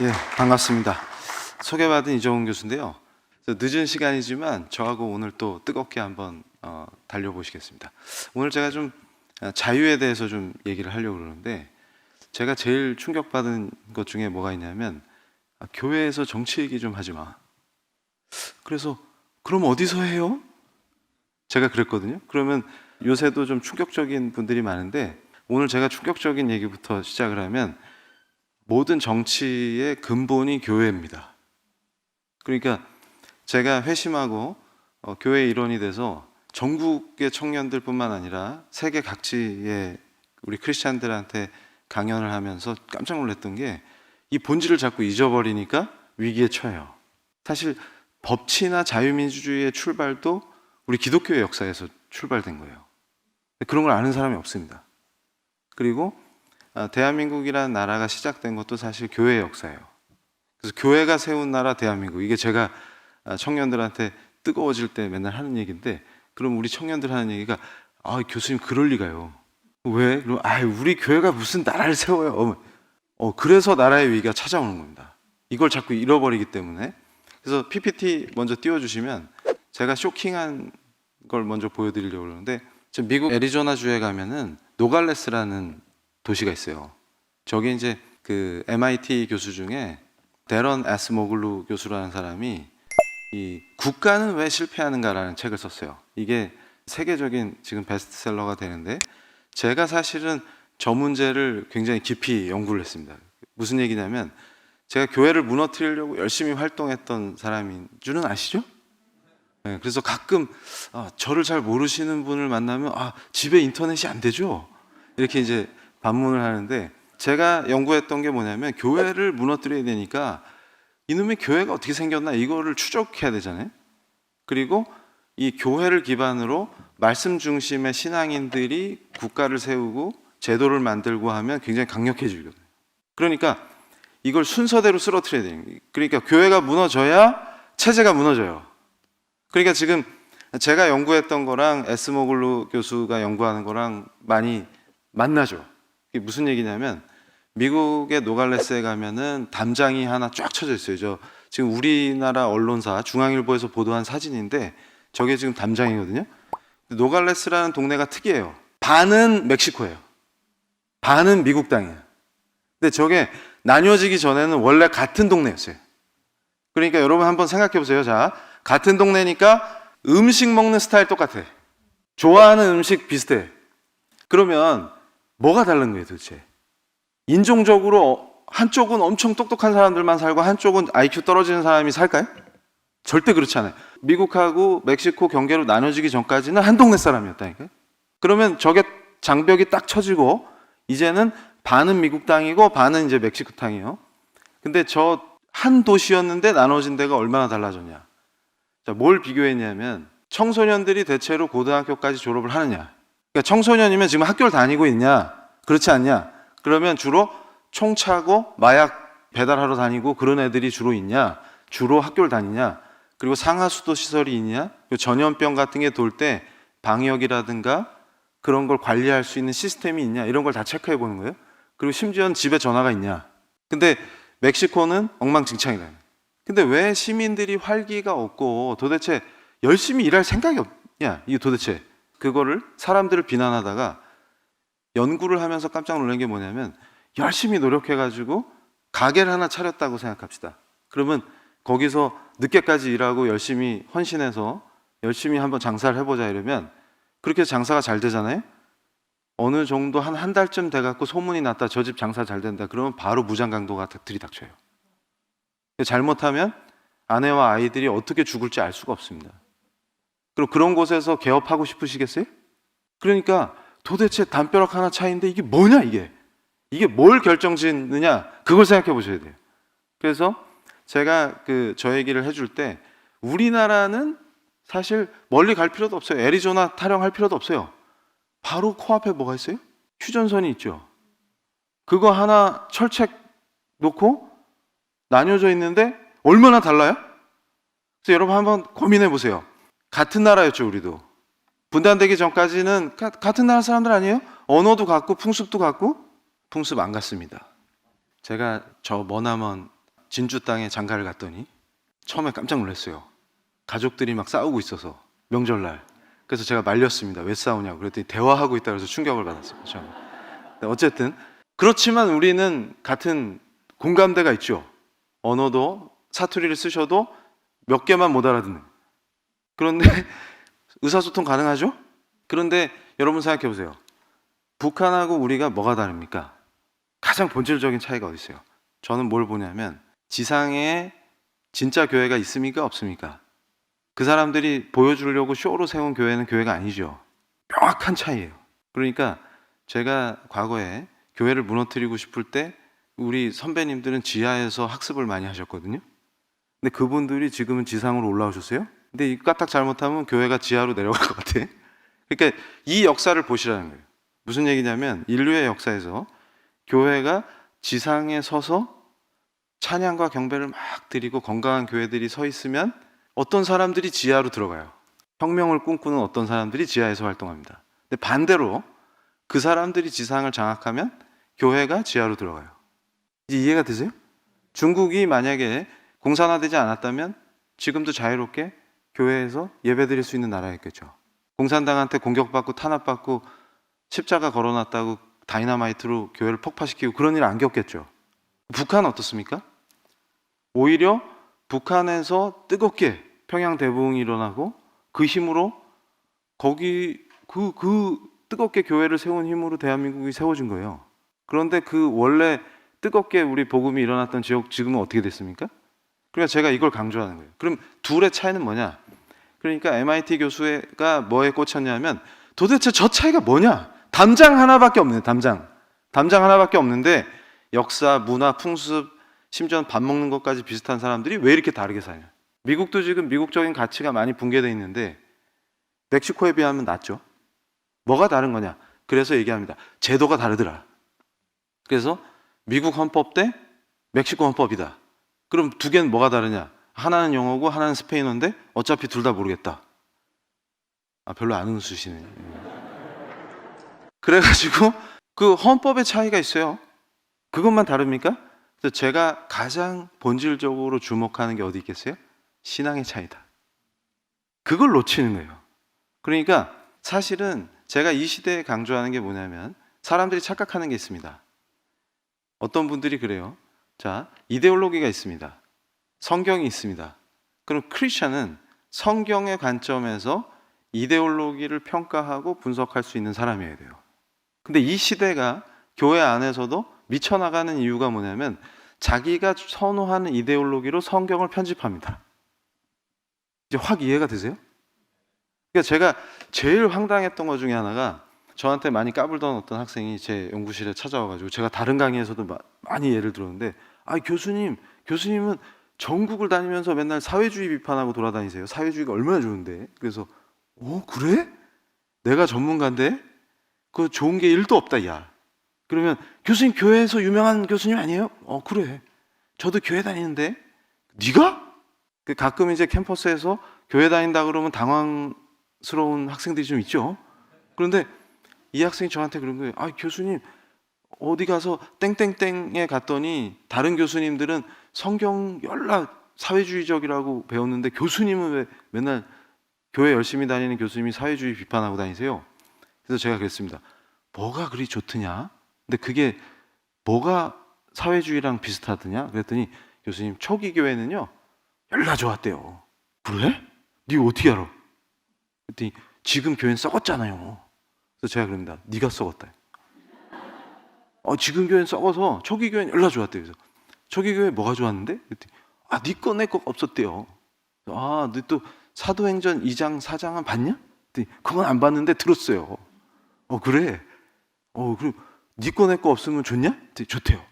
예, 반갑습니다. 소개받은 이정훈 교수인데요. 늦은 시간이지만 저하고 오늘 또 뜨겁게 한번 달려보시겠습니다. 오늘 제가 좀 자유에 대해서 좀 얘기를 하려고 그러는데, 제가 제일 충격받은 것 중에 뭐가 있냐면, 교회에서 정치 얘기 좀 하지 마. 그래서 그럼 어디서 해요? 제가 그랬거든요. 그러면 요새도 좀 충격적인 분들이 많은데, 오늘 제가 충격적인 얘기부터 시작을 하면, 모든 정치의 근본이 교회입니다. 그러니까 제가 회심하고 교회 일원이 돼서 전국의 청년들뿐만 아니라 세계 각지의 우리 크리스찬들한테 강연을 하면서 깜짝 놀랐던 게, 이 본질을 자꾸 잊어버리니까 위기에 처해요. 사실 법치나 자유민주주의의 출발도 우리 기독교의 역사에서 출발된 거예요. 그런 걸 아는 사람이 없습니다. 그리고 대한민국이라는 나라가 시작된 것도 사실 교회의 역사예요. 그래서 교회가 세운 나라 대한민국, 이게 제가 청년들한테 뜨거워질 때 맨날 하는 얘기인데, 그럼 우리 청년들 하는 얘기가, 교수님 그럴 리가요. 왜? 그럼 우리 교회가 무슨 나라를 세워요. 그래서 나라의 위기가 찾아오는 겁니다. 이걸 자꾸 잃어버리기 때문에. 그래서 PPT 먼저 띄워주시면 제가 쇼킹한 걸 먼저 보여드리려고 그러는데, 지금 미국 애리조나주에 가면은 노갈레스라는 도시가 있어요. 저기 이제 그 MIT 교수 중에 데런 애스모글루 교수라는 사람이 이 국가는 왜 실패하는가라는 책을 썼어요. 이게 세계적인 지금 베스트셀러가 되는데, 제가 사실은 저 문제를 굉장히 깊이 연구를 했습니다. 무슨 얘기냐면, 제가 교회를 무너뜨리려고 열심히 활동했던 사람인 줄은 아시죠? 네, 그래서 가끔 저를 잘 모르시는 분을 만나면 집에 인터넷이 안 되죠? 이렇게 이제 반문을 하는데, 제가 연구했던 게 뭐냐면, 교회를 무너뜨려야 되니까 이놈의 교회가 어떻게 생겼나 이거를 추적해야 되잖아요. 그리고 이 교회를 기반으로 말씀 중심의 신앙인들이 국가를 세우고 제도를 만들고 하면 굉장히 강력해지거든요. 그러니까 이걸 순서대로 쓰러뜨려야 돼요. 그러니까 교회가 무너져야 체제가 무너져요. 그러니까 지금 제가 연구했던 거랑 에스모글루 교수가 연구하는 거랑 많이 만나죠. 이게 무슨 얘기냐면, 미국의 노갈레스에 가면은 담장이 하나 쫙 쳐져 있어요. 지금 우리나라 언론사 중앙일보에서 보도한 사진인데, 저게 지금 담장이거든요. 노갈레스라는 동네가 특이해요. 반은 멕시코예요. 반은 미국 땅이에요. 근데 저게 나뉘어지기 전에는 원래 같은 동네였어요. 그러니까 여러분 한번 생각해 보세요. 자, 같은 동네니까 음식 먹는 스타일 똑같아. 좋아하는 음식 비슷해. 그러면 뭐가 다른 거예요, 도대체? 인종적으로 한쪽은 엄청 똑똑한 사람들만 살고 한쪽은 IQ 떨어지는 사람이 살까요? 절대 그렇지 않아요. 미국하고 멕시코 경계로 나눠지기 전까지는 한 동네 사람이었다니까요. 그러면 저게 장벽이 딱 쳐지고 이제는 반은 미국 땅이고 반은 이제 멕시코 땅이에요. 근데 저 한 도시였는데 나눠진 데가 얼마나 달라졌냐. 자, 뭘 비교했냐면, 청소년들이 대체로 고등학교까지 졸업을 하느냐. 그러니까 청소년이면 지금 학교를 다니고 있냐? 그렇지 않냐? 그러면 주로 총 차고 마약 배달하러 다니고 그런 애들이 주로 있냐? 주로 학교를 다니냐? 그리고 상하수도 시설이 있냐? 전염병 같은 게 돌 때 방역이라든가 그런 걸 관리할 수 있는 시스템이 있냐? 이런 걸 다 체크해 보는 거예요. 그리고 심지어는 집에 전화가 있냐? 근데 멕시코는 엉망진창이다. 근데 왜 시민들이 활기가 없고 도대체 열심히 일할 생각이 없냐? 이게 도대체 그거를 사람들을 비난하다가 연구를 하면서 깜짝 놀란 게 뭐냐면, 열심히 노력해가지고 가게를 하나 차렸다고 생각합시다. 그러면 거기서 늦게까지 일하고 열심히 헌신해서 열심히 한번 장사를 해보자 이러면, 그렇게 장사가 잘 되잖아요. 어느 정도 한 달쯤 돼갖고 소문이 났다, 저 집 장사 잘 된다. 그러면 바로 무장강도가 들이닥쳐요. 잘못하면 아내와 아이들이 어떻게 죽을지 알 수가 없습니다. 그리고 그런 곳에서 개업하고 싶으시겠어요? 그러니까 도대체 담벼락 하나 차이인데 이게 뭐냐, 이게 뭘 결정짓느냐, 그걸 생각해 보셔야 돼요. 그래서 제가 저 얘기를 해줄 때, 우리나라는 사실 멀리 갈 필요도 없어요. 애리조나 타령할 필요도 없어요. 바로 코앞에 뭐가 있어요? 휴전선이 있죠. 그거 하나 철책 놓고 나뉘어져 있는데 얼마나 달라요? 그래서 여러분 한번 고민해 보세요. 같은 나라였죠, 우리도. 분단되기 전까지는 같은 나라 사람들 아니에요? 언어도 같고 풍습도 같고. 풍습 안 같습니다. 제가 저 머나먼 진주 땅에 장가를 갔더니 처음에 깜짝 놀랐어요. 가족들이 막 싸우고 있어서 명절날. 그래서 제가 말렸습니다. 왜 싸우냐고. 그랬더니 대화하고 있다 그래서 충격을 받았어요. 처음에. 어쨌든 그렇지만 우리는 같은 공감대가 있죠. 언어도 사투리를 쓰셔도 몇 개만 못 알아듣는. 그런데 의사소통 가능하죠? 그런데 여러분 생각해 보세요. 북한하고 우리가 뭐가 다릅니까? 가장 본질적인 차이가 어디 있어요? 저는 뭘 보냐면 지상에 진짜 교회가 있습니까? 없습니까? 그 사람들이 보여주려고 쇼로 세운 교회는 교회가 아니죠. 명확한 차이예요. 그러니까 제가 과거에 교회를 무너뜨리고 싶을 때 우리 선배님들은 지하에서 학습을 많이 하셨거든요. 근데 그분들이 지금은 지상으로 올라오셨어요. 근데 이 까딱 잘못하면 교회가 지하로 내려갈 것 같아. 그러니까 이 역사를 보시라는 거예요. 무슨 얘기냐면 인류의 역사에서 교회가 지상에 서서 찬양과 경배를 막 드리고 건강한 교회들이 서 있으면 어떤 사람들이 지하로 들어가요. 혁명을 꿈꾸는 어떤 사람들이 지하에서 활동합니다. 근데 반대로 그 사람들이 지상을 장악하면 교회가 지하로 들어가요. 이제 이해가 되세요? 중국이 만약에 공산화되지 않았다면 지금도 자유롭게 교회에서 예배드릴 수 있는 나라였겠죠. 공산당한테 공격받고 탄압받고 십자가 걸어놨다고 다이너마이트로 교회를 폭파시키고 그런 일 안 겪겠죠. 북한은 어떻습니까? 오히려 북한에서 뜨겁게 평양 대부흥이 일어나고 그 힘으로 거기 그 뜨겁게 교회를 세운 힘으로 대한민국이 세워진 거예요. 그런데 그 원래 뜨겁게 우리 복음이 일어났던 지역 지금은 어떻게 됐습니까? 그러니까 제가 이걸 강조하는 거예요. 그럼 둘의 차이는 뭐냐? 그러니까 MIT 교수가 뭐에 꽂혔냐면 도대체 저 차이가 뭐냐? 담장 하나밖에 없네요. 담장 하나밖에 없는데 역사, 문화, 풍습, 심지어 밥 먹는 것까지 비슷한 사람들이 왜 이렇게 다르게 사냐? 미국도 지금 미국적인 가치가 많이 붕괴되어 있는데 멕시코에 비하면 낫죠. 뭐가 다른 거냐? 그래서 얘기합니다. 제도가 다르더라. 그래서 미국 헌법 대 멕시코 헌법이다. 그럼 두 개는 뭐가 다르냐? 하나는 영어고 하나는 스페인어인데 어차피 둘 다 모르겠다. 별로 안 웃으시네. 그래가지고 그 헌법의 차이가 있어요. 그것만 다릅니까? 그래서 제가 가장 본질적으로 주목하는 게 어디 있겠어요? 신앙의 차이다. 그걸 놓치는 거예요. 그러니까 사실은 제가 이 시대에 강조하는 게 뭐냐면 사람들이 착각하는 게 있습니다. 어떤 분들이 그래요. 자, 이데올로기가 있습니다. 성경이 있습니다. 그럼 크리스천은 성경의 관점에서 이데올로기를 평가하고 분석할 수 있는 사람이어야 돼요. 근데 이 시대가 교회 안에서도 미쳐나가는 이유가 뭐냐면 자기가 선호하는 이데올로기로 성경을 편집합니다. 이제 확 이해가 되세요? 그러니까 제가 제일 황당했던 것 중에 하나가 저한테 많이 까불던 어떤 학생이 제 연구실에 찾아와가지고 제가 다른 강의에서도 많이 예를 들었는데 교수님은 전국을 다니면서 맨날 사회주의 비판하고 돌아다니세요. 사회주의가 얼마나 좋은데. 그래서 그래? 내가 전문가인데 그 좋은 게 1도 없다 야. 그러면 교수님 교회에서 유명한 교수님 아니에요? 그래. 저도 교회 다니는데. 네가? 가끔 이제 캠퍼스에서 교회 다닌다 그러면 당황스러운 학생들이 좀 있죠. 그런데 이 학생이 저한테 그런 거예요. 교수님 어디 가서 땡땡땡에 갔더니 다른 교수님들은 성경 열라 사회주의적이라고 배웠는데 교수님은 왜 맨날 교회 열심히 다니는 교수님이 사회주의 비판하고 다니세요? 그래서 제가 그랬습니다. 뭐가 그리 좋더냐? 근데 그게 뭐가 사회주의랑 비슷하더냐? 그랬더니 교수님 초기 교회는요 열나 좋았대요. 그래? 네 어떻게 알아? 그랬더니 지금 교회는 썩었잖아요. 그래서 제가 그럽니다. 네가 썩었다. 지금 교회는 썩어서 초기 교회는 열나 좋았대요. 그래서 초기 교회 뭐가 좋았는데? 그랬더니 네 거 내 거 없었대요. 너 또 사도행전 2장 4장은 봤냐? 그랬더니 그건 안 봤는데 들었어요. 그래? 그럼 네 거 내 거 없으면 좋냐? 그랬더니 좋대요.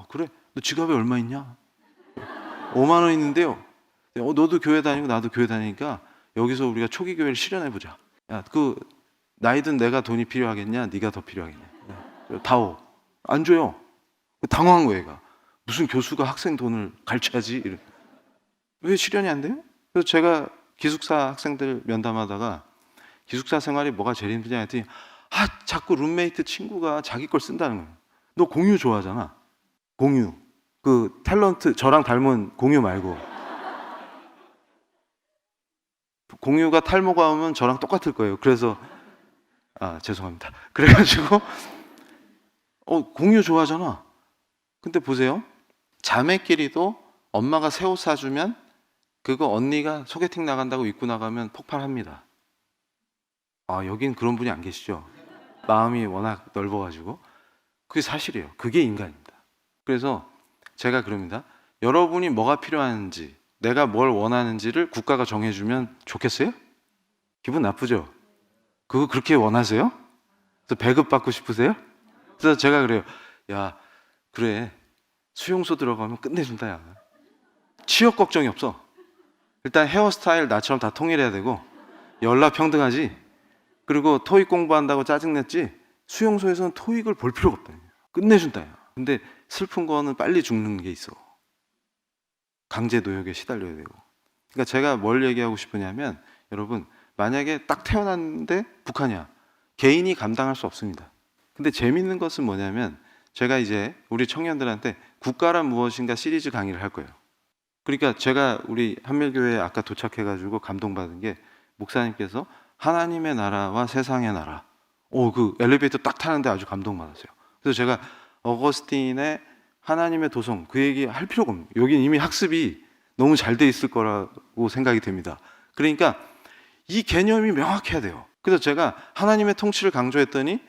그래? 너 지갑에 얼마 있냐? 5만 원 있는데요. 너도 교회 다니고 나도 교회 다니니까 여기서 우리가 초기 교회를 실현해 보자. 야, 나이든 내가 돈이 필요하겠냐? 네가 더 필요하겠냐? 다오. 안 줘요. 당황한 거예요, 얘가. 무슨 교수가 학생 돈을 갈취하지? 왜 실현이 안 돼요? 그래서 제가 기숙사 학생들 면담하다가 기숙사 생활이 뭐가 제일 힘드냐 했더니 자꾸 룸메이트 친구가 자기 걸 쓴다는 거예요. 너 공유 좋아하잖아. 공유. 그 탤런트 저랑 닮은 공유 말고. 공유가 탈모가 오면 저랑 똑같을 거예요. 그래서 죄송합니다. 그래가지고 공유 좋아하잖아. 근데 보세요. 자매끼리도 엄마가 새 옷 사주면 그거 언니가 소개팅 나간다고 입고 나가면 폭발합니다. 여긴 그런 분이 안 계시죠? 마음이 워낙 넓어가지고. 그게 사실이에요. 그게 인간입니다. 그래서 제가 그럽니다. 여러분이 뭐가 필요한지, 내가 뭘 원하는지를 국가가 정해주면 좋겠어요? 기분 나쁘죠? 그거 그렇게 원하세요? 그래서 배급받고 싶으세요? 그래서 제가 그래요. 야, 그래. 수용소 들어가면 끝내준다, 야. 취업 걱정이 없어. 일단 헤어스타일 나처럼 다 통일해야 되고, 연락 평등하지. 그리고 토익 공부한다고 짜증냈지. 수용소에서는 토익을 볼 필요가 없다. 끝내준다, 야. 근데 슬픈 거는 빨리 죽는 게 있어. 강제 노역에 시달려야 되고. 그러니까 제가 뭘 얘기하고 싶으냐면, 여러분, 만약에 딱 태어났는데 북한이야. 개인이 감당할 수 없습니다. 근데 재밌는 것은 뭐냐면, 제가 이제 우리 청년들한테 국가란 무엇인가 시리즈 강의를 할 거예요. 그러니까 제가 우리 한밀교회에 아까 도착해가지고 감동받은 게, 목사님께서 하나님의 나라와 세상의 나라, 그 엘리베이터 딱 타는데 아주 감동받았어요. 그래서 제가 어거스틴의 하나님의 도성, 그 얘기 할 필요가 없는, 여긴 이미 학습이 너무 잘 돼 있을 거라고 생각이 됩니다. 그러니까 이 개념이 명확해야 돼요. 그래서 제가 하나님의 통치를 강조했더니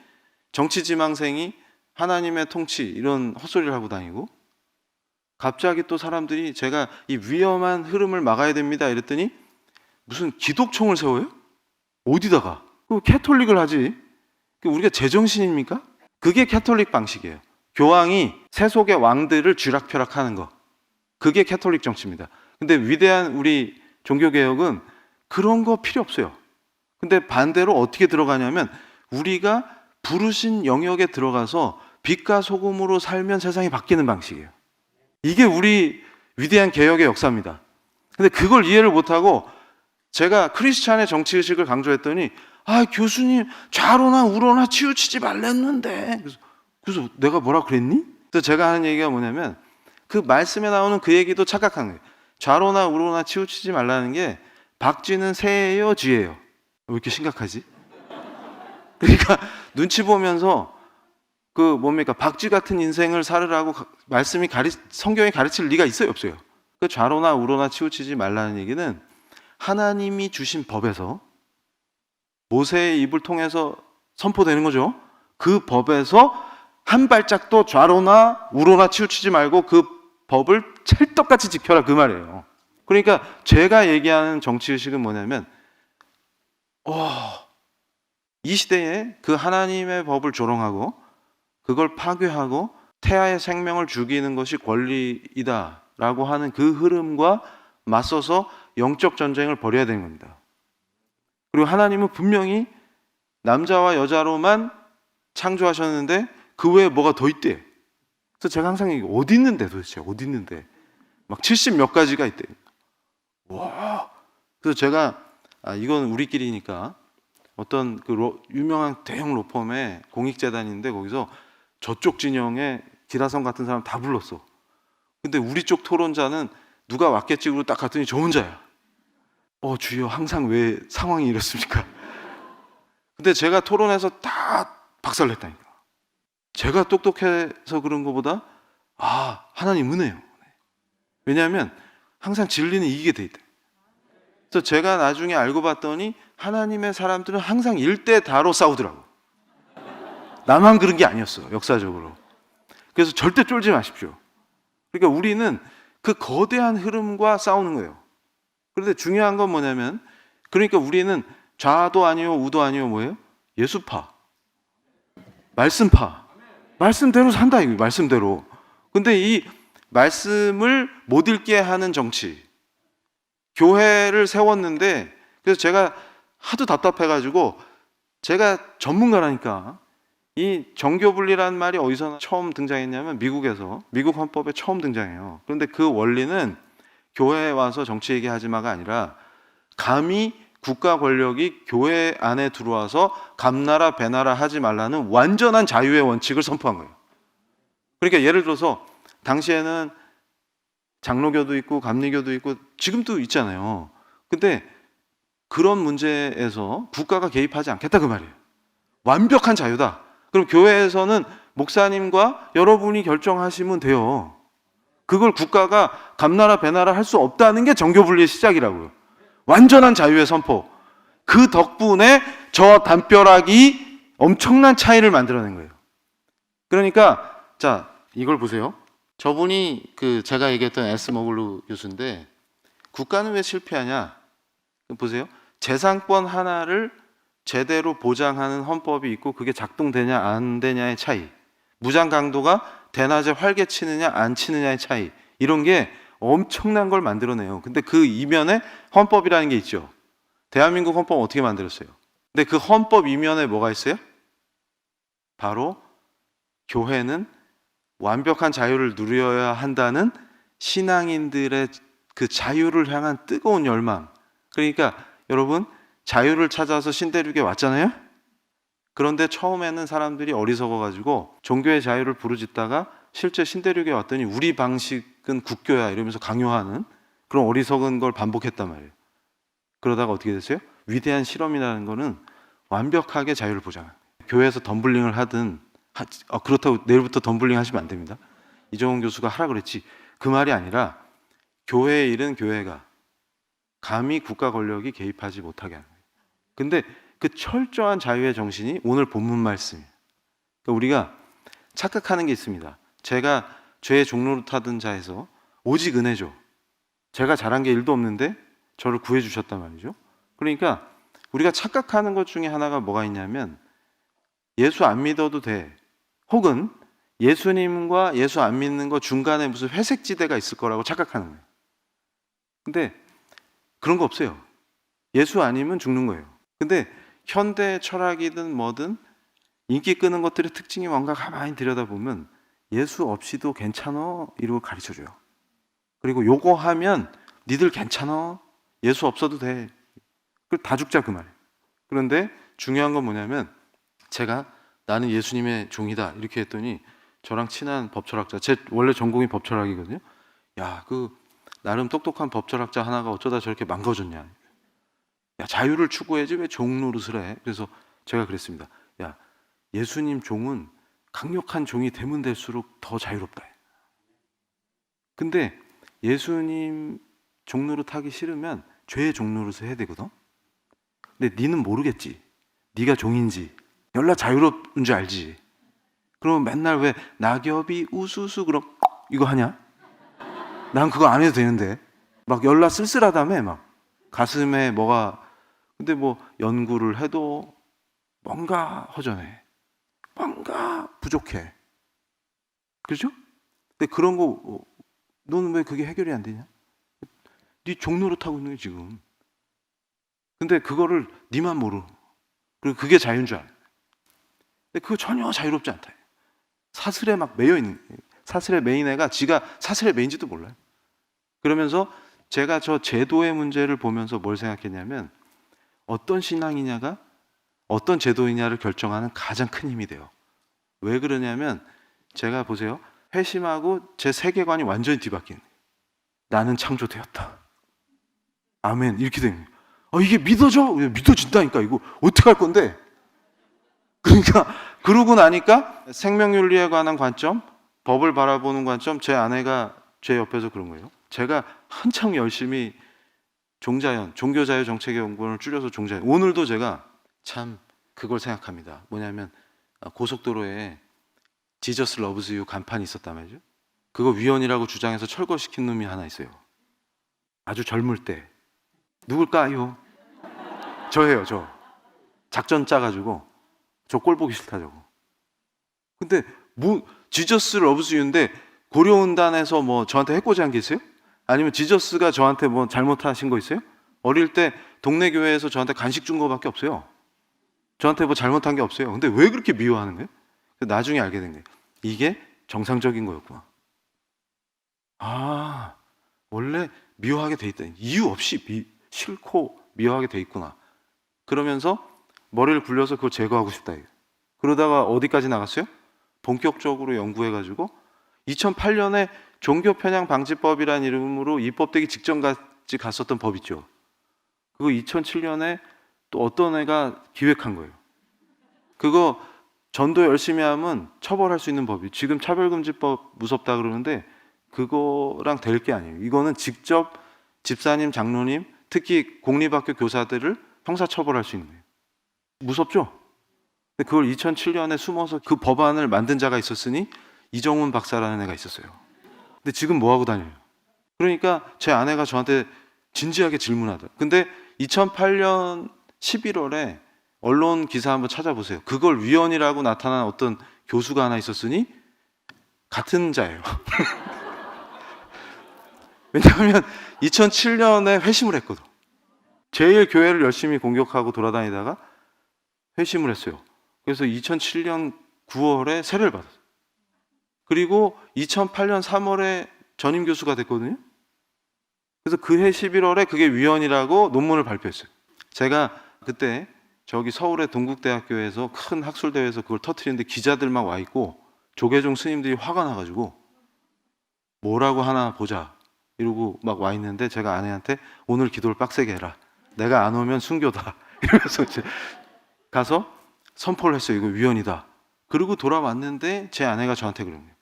정치 지망생이 하나님의 통치 이런 헛소리를 하고 다니고, 갑자기 또 사람들이 제가 이 위험한 흐름을 막아야 됩니다 이랬더니 무슨 기독총을 세워요? 어디다가? 그 캐톨릭을 하지. 우리가 제정신입니까? 그게 캐톨릭 방식이에요. 교황이 세속의 왕들을 쥐락펴락하는 거, 그게 캐톨릭 정치입니다. 근데 위대한 우리 종교개혁은 그런 거 필요 없어요. 근데 반대로 어떻게 들어가냐면, 우리가 부르신 영역에 들어가서 빛과 소금으로 살면 세상이 바뀌는 방식이에요. 이게 우리 위대한 개혁의 역사입니다. 근데 그걸 이해를 못하고 제가 크리스찬의 정치의식을 강조했더니 교수님 좌로나 우로나 치우치지 말랬는데. 그래서 내가 뭐라 그랬니? 그래서 제가 하는 얘기가 뭐냐면, 그 말씀에 나오는 그 얘기도 착각한 거예요. 좌로나 우로나 치우치지 말라는 게 박쥐는 새예요, 쥐예요? 왜 이렇게 심각하지? 그러니까 눈치 보면서 박쥐 같은 인생을 살으라고 말씀이 성경이 가르칠 리가 있어요, 없어요? 그 좌로나 우로나 치우치지 말라는 얘기는 하나님이 주신 법에서, 모세의 입을 통해서 선포되는 거죠. 그 법에서 한 발짝도 좌로나 우로나 치우치지 말고 그 법을 찰떡같이 지켜라, 그 말이에요. 그러니까 제가 얘기하는 정치의식은 뭐냐면, 이 시대에 그 하나님의 법을 조롱하고 그걸 파괴하고 태아의 생명을 죽이는 것이 권리이다라고 하는 그 흐름과 맞서서 영적 전쟁을 벌여야 되는 겁니다. 그리고 하나님은 분명히 남자와 여자로만 창조하셨는데 그 외에 뭐가 더 있대. 그래서 제가 항상 얘기해요. 어디 있는데 도대체, 어디 있는데. 막 70 몇 가지가 있대. 와. 그래서 제가 이건 우리끼리니까, 어떤 유명한 대형 로펌의 공익재단인데 거기서 저쪽 진영에 기라성 같은 사람 다 불렀어. 근데 우리 쪽 토론자는 누가 왔겠지 그러고 딱 갔더니 저 혼자야. 주여, 항상 왜 상황이 이렇습니까? 근데 제가 토론해서 다 박살냈다니까. 제가 똑똑해서 그런 것보다 하나님 은혜요. 왜냐하면 항상 진리는 이기게 돼 있다. 그래서 제가 나중에 알고 봤더니 하나님의 사람들은 항상 일대다로 싸우더라고. 나만 그런 게 아니었어, 역사적으로. 그래서 절대 쫄지 마십시오. 그러니까 우리는 그 거대한 흐름과 싸우는 거예요. 그런데 중요한 건 뭐냐면, 그러니까 우리는 좌도 아니요 우도 아니요 뭐예요? 예수파, 말씀파. 말씀대로 산다, 이거 말씀대로. 근데 이 말씀을 못 읽게 하는 정치, 교회를 세웠는데, 그래서 제가 하도 답답해가지고, 제가 전문가라니까, 이 정교분리라는 말이 어디서 처음 등장했냐면 미국에서, 미국 헌법에 처음 등장해요. 그런데 그 원리는 교회에 와서 정치 얘기하지 마가 아니라, 감히 국가 권력이 교회 안에 들어와서 감나라 배나라 하지 말라는 완전한 자유의 원칙을 선포한 거예요. 그러니까 예를 들어서 당시에는 장로교도 있고 감리교도 있고 지금도 있잖아요. 근데 그런 문제에서 국가가 개입하지 않겠다 그 말이에요. 완벽한 자유다. 그럼 교회에서는 목사님과 여러분이 결정하시면 돼요. 그걸 국가가 감나라 배나라 할 수 없다는 게 정교분리의 시작이라고요. 완전한 자유의 선포. 그 덕분에 저 담벼락이 엄청난 차이를 만들어낸 거예요. 그러니까 자, 이걸 보세요. 저분이 제가 얘기했던 에스 머글루 교수인데, 국가는 왜 실패하냐? 보세요. 재산권 하나를 제대로 보장하는 헌법이 있고 그게 작동되냐 안 되냐의 차이, 무장 강도가 대낮에 활개 치느냐 안 치느냐의 차이, 이런 게 엄청난 걸 만들어내요. 근데 그 이면에 헌법이라는 게 있죠. 대한민국 헌법 어떻게 만들었어요? 근데 그 헌법 이면에 뭐가 있어요? 바로 교회는 완벽한 자유를 누려야 한다는 신앙인들의 그 자유를 향한 뜨거운 열망. 그러니까 여러분, 자유를 찾아서 신대륙에 왔잖아요. 그런데 처음에는 사람들이 어리석어가지고 종교의 자유를 부르짖다가 실제 신대륙에 왔더니 우리 방식은 국교야 이러면서 강요하는 그런 어리석은 걸 반복했단 말이에요. 그러다가 어떻게 됐어요? 위대한 실험이라는 거는 완벽하게 자유를 보장해요. 교회에서 덤블링을 하든 그렇다고 내일부터 덤블링 하시면 안 됩니다. 이정훈 교수가 하라 그랬지, 그 말이 아니라 교회의 일은 교회가 감히 국가 권력이 개입하지 못하게 하는 거예요. 근데 그 철저한 자유의 정신이 오늘 본문 말씀이에요. 그러니까 우리가 착각하는 게 있습니다. 제가 죄의 종로를 타던 자에서 오직 은혜죠. 제가 잘한 게 일도 없는데 저를 구해 주셨단 말이죠. 그러니까 우리가 착각하는 것 중에 하나가 뭐가 있냐면, 예수 안 믿어도 돼, 혹은 예수님과 예수 안 믿는 거 중간에 무슨 회색지대가 있을 거라고 착각하는 거예요. 근데 그런 거 없어요. 예수 아니면 죽는 거예요. 근데 현대 철학이든 뭐든 인기 끄는 것들의 특징이 뭔가 가만히 들여다보면 예수 없이도 괜찮아 이러고 가르쳐줘요. 그리고 요거 하면 니들 괜찮아, 예수 없어도 돼, 다 죽자 그 말이에요. 그런데 중요한 건 뭐냐면, 제가 나는 예수님의 종이다 이렇게 했더니 저랑 친한 법철학자, 제 원래 전공이 법철학이거든요. 야, 나름 똑똑한 법철학자 하나가 어쩌다 저렇게 망가졌냐. 야, 자유를 추구해야지 왜 종 노릇을 해? 그래서 제가 그랬습니다. 야, 예수님 종은 강력한 종이 되면 될수록 더 자유롭다. 근데 예수님 종 노릇 하기 싫으면 죄의 종 노릇을 해야 되거든. 근데 니는 모르겠지, 니가 종인지. 열나 자유롭은 줄 알지. 그러면 맨날 왜 낙엽이 우수수 그럼 이거 하냐? 난 그거 안 해도 되는데. 막 열나 쓸쓸하다며, 막 가슴에 뭐가. 근데 뭐 연구를 해도 뭔가 허전해, 뭔가 부족해. 그렇죠? 근데 그런 거 너는 왜 그게 해결이 안 되냐? 네 종노릇 하고 있는 게 지금. 근데 그거를 니만 모르. 그리고 그게 자유인 줄 알아. 근데 그거 전혀 자유롭지 않다. 사슬에 막 매여 있는, 사슬에 매인 애가 지가 사슬에 매인지도 몰라요. 그러면서 제가 저 제도의 문제를 보면서 뭘 생각했냐면, 어떤 신앙이냐가 어떤 제도이냐를 결정하는 가장 큰 힘이 돼요. 왜 그러냐면, 제가 보세요, 회심하고 제 세계관이 완전히 뒤바뀐 거예요. 나는 창조되었다, 아멘, 이렇게 된 거예요. 이게 믿어져? 믿어진다니까. 이거 어떻게 할 건데? 그러니까 그러고 나니까 생명윤리에 관한 관점, 법을 바라보는 관점, 제 아내가 제 옆에서 그런 거예요. 제가 한창 열심히 종자연, 종교자유정책연구원을 줄여서 종자연, 오늘도 제가 참 그걸 생각합니다. 뭐냐면 고속도로에 지저스 러브즈 유 간판이 있었단 말이죠. 그거 위헌이라고 주장해서 철거시킨 놈이 하나 있어요. 아주 젊을 때. 누굴까요? 저예요, 저. 작전 짜가지고 저 꼴 보기 싫다 저거. 근데 뭐 지저스 러브즈 유인데 고려은단에서 뭐 저한테 해코지한 게 있어요? 아니면 지저스가 저한테 뭐 잘못하신 거 있어요? 어릴 때 동네 교회에서 저한테 간식 준 거밖에 없어요. 저한테 뭐 잘못한 게 없어요. 근데 왜 그렇게 미워하는 거예요? 나중에 알게 된 거예요. 이게 정상적인 거였구나. 아, 원래 미워하게 돼 있다. 이유 없이 싫고 미워하게 돼 있구나. 그러면서 머리를 굴려서 그걸 제거하고 싶다. 그러다가 어디까지 나갔어요? 본격적으로 연구해가지고 2008년에 종교 편향 방지법이라는 이름으로 입법되기 직전까지 갔었던 법 있죠. 그거 2007년에 또 어떤 애가 기획한 거예요. 그거 전도 열심히 하면 처벌할 수 있는 법이. 지금 차별금지법 무섭다 그러는데 그거랑 될 게 아니에요. 이거는 직접 집사님, 장로님, 특히 공립학교 교사들을 형사처벌할 수 있는 거예요. 무섭죠? 근데 그걸 2007년에 숨어서 그 법안을 만든 자가 있었으니 이정훈 박사라는 애가 있었어요. 근데 지금 뭐 하고 다녀요? 그러니까 제 아내가 저한테 진지하게 질문하더라고요. 근데 2008년 11월에 언론 기사 한번 찾아보세요. 그걸 위헌이라고 나타난 어떤 교수가 하나 있었으니 같은 자예요. 왜냐하면 2007년에 회심을 했거든. 제일 교회를 열심히 공격하고 돌아다니다가 회심을 했어요. 그래서 2007년 9월에 세례를 받았어요. 그리고 2008년 3월에 전임 교수가 됐거든요. 그래서 그해 11월에 그게 위헌이라고 논문을 발표했어요. 제가 그때 저기 서울의 동국대학교에서 큰 학술대회에서 그걸 터뜨리는데 기자들 막 와 있고 조계종 스님들이 화가 나가지고 뭐라고 하나 보자 이러고 막 와 있는데 제가 아내한테 오늘 기도를 빡세게 해라. 내가 안 오면 순교다. 이러면서 이제 가서 선포를 했어요. 이거 위헌이다. 그리고 돌아왔는데 제 아내가 저한테 그러는 거예요.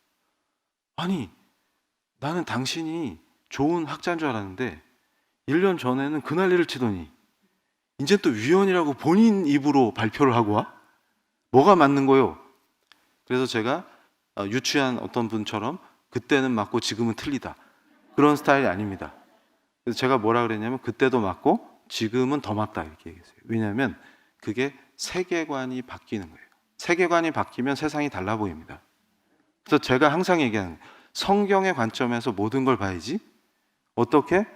아니, 나는 당신이 좋은 학자인 줄 알았는데 1년 전에는 그 난리를 치더니 이제 또 위헌이라고 본인 입으로 발표를 하고 와? 뭐가 맞는 거요? 그래서 제가 유치한 어떤 분처럼 그때는 맞고 지금은 틀리다. 그런 스타일이 아닙니다. 그래서 제가 뭐라 그랬냐면 그때도 맞고 지금은 더 맞다 이렇게 얘기했어요. 왜냐하면 그게 세계관이 바뀌는 거예요. 세계관이 바뀌면 세상이 달라 보입니다. 그래서 제가 항상 얘기하는 거예요. 성경의 관점에서 모든 걸 봐야지 어떻게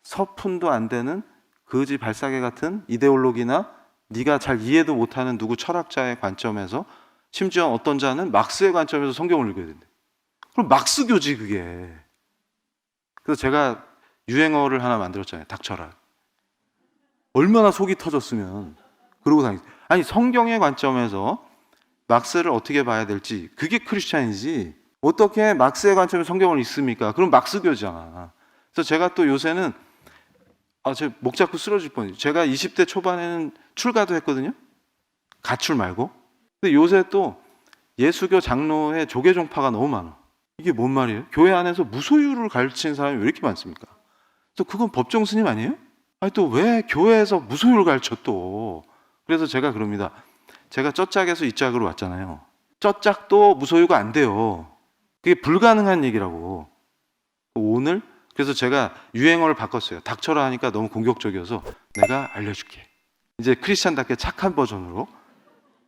서푼도 안 되는 거지 발사계 같은 이데올로기나 네가 잘 이해도 못하는 누구 철학자의 관점에서 심지어 어떤 자는 막스의 관점에서 성경을 읽어야 된대. 그럼 막스교지 그게. 그래서 제가 유행어를 하나 만들었잖아요. 닥쳐라. 얼마나 속이 터졌으면 그러고 다니지. 아니 성경의 관점에서 막스를 어떻게 봐야 될지 그게 크리스찬이지 어떻게 막스의 관점에서 성경을 읽습니까? 그럼 막스교잖아. 그래서 제가 또 요새는 제 목 잡고 쓰러질 뻔해요. 제가 20대 초반에는 출가도 했거든요. 가출 말고. 근데 요새 또 예수교 장로의 조계종파가 너무 많아. 이게 뭔 말이에요? 교회 안에서 무소유를 가르치는 사람이 왜 이렇게 많습니까? 또 그건 법정 스님 아니에요? 아니 또 왜 교회에서 무소유를 가르쳐 또? 그래서 제가 그럽니다. 제가 쩌짝에서 이짝으로 왔잖아요. 쩌짝도 무소유가 안 돼요. 그게 불가능한 얘기라고. 오늘 그래서 제가 유행어를 바꿨어요. 닥쳐라 하니까 너무 공격적이어서 내가 알려줄게. 이제 크리스찬답게 착한 버전으로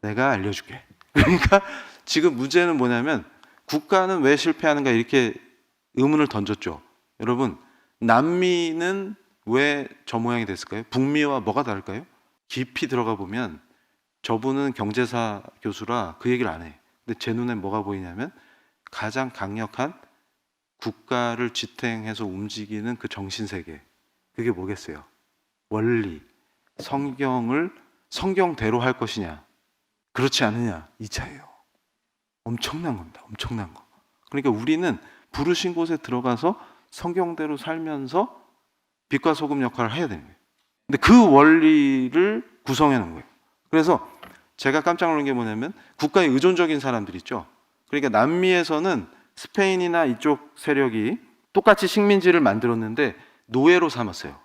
내가 알려줄게. 그러니까 지금 문제는 뭐냐면 국가는 왜 실패하는가 이렇게 의문을 던졌죠. 여러분 남미는 왜 저 모양이 됐을까요? 북미와 뭐가 다를까요? 깊이 들어가 보면 저분은 경제사 교수라 그 얘기를 안 해. 근데 제 눈에 뭐가 보이냐면 가장 강력한 국가를 지탱해서 움직이는 그 정신세계 그게 뭐겠어요? 원리, 성경을 성경대로 할 것이냐 그렇지 않느냐 이 차이예요. 엄청난 겁니다. 엄청난 거. 그러니까 우리는 부르신 곳에 들어가서 성경대로 살면서 빛과 소금 역할을 해야 되는 거예요. 근데 그 원리를 구성해 놓은 거예요. 그래서 제가 깜짝 놀란 게 뭐냐면 국가에 의존적인 사람들 있죠. 그러니까 남미에서는 스페인이나 이쪽 세력이 똑같이 식민지를 만들었는데 노예로 삼았어요.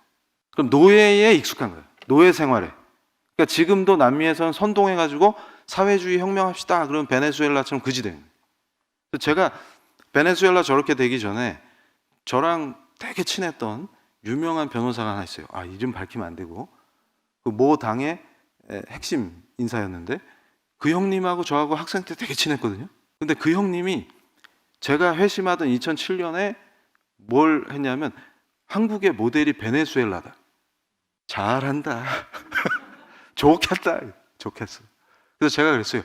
그럼 노예에 익숙한 거예요. 노예 생활에. 그러니까 지금도 남미에서는 선동해가지고 사회주의 혁명합시다. 그러면 베네수엘라처럼 그지 되는 거예요. 제가 베네수엘라 저렇게 되기 전에 저랑 되게 친했던 유명한 변호사가 하나 있어요. 이름 밝히면 안 되고 그 모 당의 핵심 인사였는데 그 형님하고 저하고 학생 때 되게 친했거든요. 근데 그 형님이 제가 회심하던 2007년에 뭘 했냐면 한국의 모델이 베네수엘라다. 잘한다. 좋겠다. 좋겠어. 그래서 제가 그랬어요.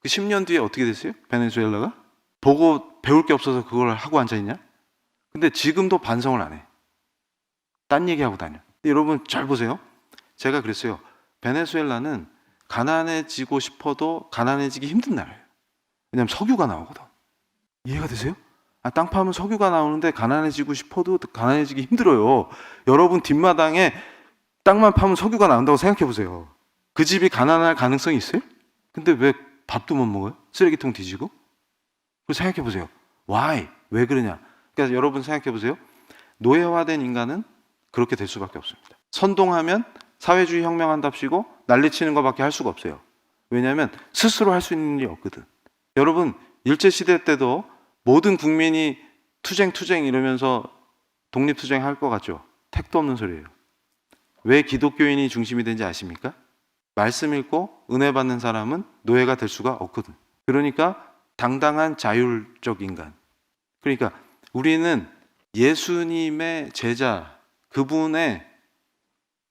그 10년 뒤에 어떻게 됐어요? 베네수엘라가? 보고 배울 게 없어서 그걸 하고 앉아있냐? 근데 지금도 반성을 안 해. 딴 얘기하고 다녀. 근데 여러분 잘 보세요. 제가 그랬어요. 베네수엘라는 가난해지고 싶어도 가난해지기 힘든 나라예요. 왜냐하면 석유가 나오거든. 이해가 되세요? 땅 파면 석유가 나오는데 가난해지고 싶어도 가난해지기 힘들어요. 여러분 뒷마당에 땅만 파면 석유가 나온다고 생각해 보세요. 그 집이 가난할 가능성이 있어요? 근데 왜 밥도 못 먹어요? 쓰레기통 뒤지고? 생각해 보세요. Why? 왜 그러냐? 그러니까 여러분 생각해 보세요. 노예화된 인간은 그렇게 될 수밖에 없습니다. 선동하면 사회주의 혁명한답시고 난리치는 것밖에 할 수가 없어요. 왜냐하면 스스로 할 수 있는 일이 없거든. 여러분 일제시대 때도 모든 국민이 투쟁 이러면서 독립투쟁 할 것 같죠? 택도 없는 소리예요. 왜 기독교인이 중심이 된지 아십니까? 말씀 읽고 은혜 받는 사람은 노예가 될 수가 없거든. 그러니까 당당한 자율적 인간. 그러니까 우리는 예수님의 제자, 그분의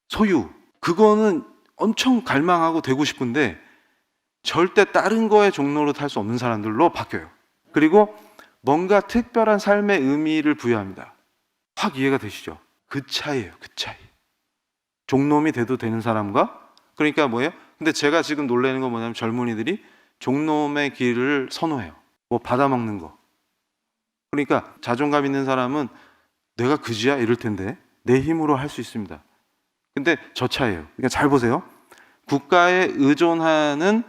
소유, 그거는 엄청 갈망하고 되고 싶은데 절대 다른 거에 종로로 탈 수 없는 사람들로 바뀌어요. 그리고 뭔가 특별한 삶의 의미를 부여합니다. 확 이해가 되시죠? 그 차이예요, 그 차이. 종놈이 돼도 되는 사람과, 그러니까 뭐예요? 근데 제가 지금 놀라는 건 뭐냐면 젊은이들이 종놈의 길을 선호해요. 뭐 받아먹는 거. 그러니까 자존감 있는 사람은 내가 그지야? 이럴 텐데 내 힘으로 할 수 있습니다. 근데 저 차이예요. 그러니까 잘 보세요. 국가에 의존하는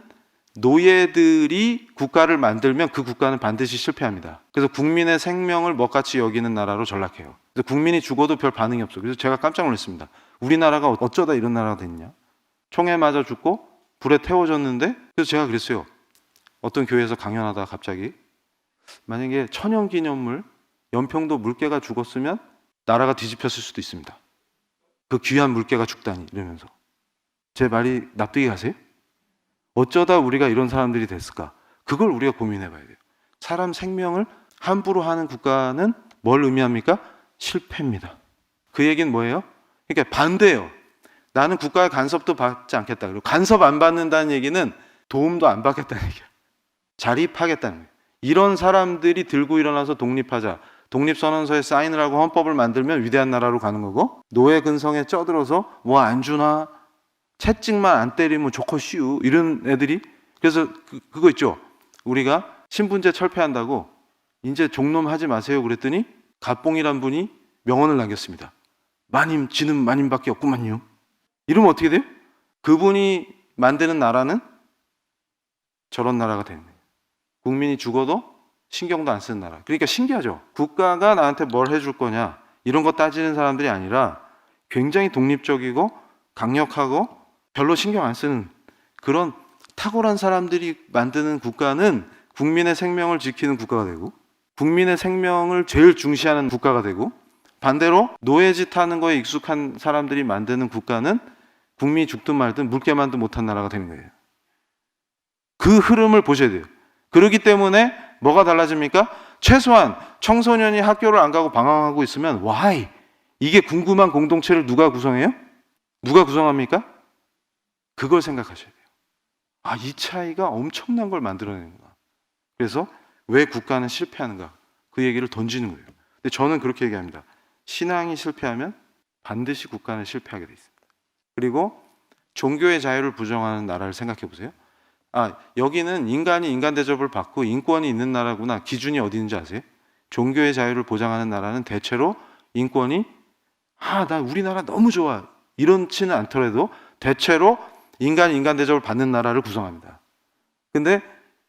노예들이 국가를 만들면 그 국가는 반드시 실패합니다. 그래서 국민의 생명을 먹같이 여기는 나라로 전락해요. 그래서 국민이 죽어도 별 반응이 없어요. 그래서 제가 깜짝 놀랐습니다. 우리나라가 어쩌다 이런 나라가 됐냐? 총에 맞아 죽고 불에 태워졌는데, 그래서 제가 그랬어요. 어떤 교회에서 강연하다가 갑자기 만약에 천연기념물 연평도 물개가 죽었으면 나라가 뒤집혔을 수도 있습니다. 그 귀한 물개가 죽다니 이러면서. 제 말이 납득이 가세요? 어쩌다 우리가 이런 사람들이 됐을까? 그걸 우리가 고민해 봐야 돼요. 사람 생명을 함부로 하는 국가는 뭘 의미합니까? 실패입니다. 그 얘기는 뭐예요? 그러니까 반대예요. 나는 국가의 간섭도 받지 않겠다. 그리고 간섭 안 받는다는 얘기는 도움도 안 받겠다는 얘기예요. 자립하겠다는 거예요. 이런 사람들이 들고 일어나서 독립하자. 독립선언서에 사인을 하고 헌법을 만들면 위대한 나라로 가는 거고, 노예 근성에 쪄들어서 뭐 안 주나, 채찍만 안 때리면 좋겠슈 이런 애들이. 그래서 그거 있죠. 우리가 신분제 철폐한다고 이제 종놈 하지 마세요 그랬더니 갑봉이란 분이 명언을 남겼습니다. 마님 지는 마님밖에 없구만요. 이러면 어떻게 돼요? 그분이 만드는 나라는 저런 나라가 되는 거예요. 국민이 죽어도 신경도 안 쓰는 나라. 그러니까 신기하죠. 국가가 나한테 뭘 해줄 거냐 이런 거 따지는 사람들이 아니라 굉장히 독립적이고 강력하고 별로 신경 안 쓰는 그런 탁월한 사람들이 만드는 국가는 국민의 생명을 지키는 국가가 되고, 국민의 생명을 제일 중시하는 국가가 되고, 반대로 노예짓 하는 거에 익숙한 사람들이 만드는 국가는 국민이 죽든 말든 물게만도 못한 나라가 되는 거예요. 그 흐름을 보셔야 돼요. 그렇기 때문에 뭐가 달라집니까? 최소한 청소년이 학교를 안 가고 방황하고 있으면 why? 이게 궁금한 공동체를 누가 구성해요? 누가 구성합니까? 그걸 생각하셔야 돼요. 아, 이 차이가 엄청난 걸 만들어내는구나. 그래서 왜 국가는 실패하는가? 그 얘기를 던지는 거예요. 근데 저는 그렇게 얘기합니다. 신앙이 실패하면 반드시 국가는 실패하게 돼 있습니다. 그리고 종교의 자유를 부정하는 나라를 생각해 보세요. 아, 여기는 인간이 인간 대접을 받고 인권이 있는 나라구나. 기준이 어디 있는지 아세요? 종교의 자유를 보장하는 나라는 대체로 인권이 나 우리나라 너무 좋아 이렇지는 않더라도 대체로 인간이 인간 대접을 받는 나라를 구성합니다. 근데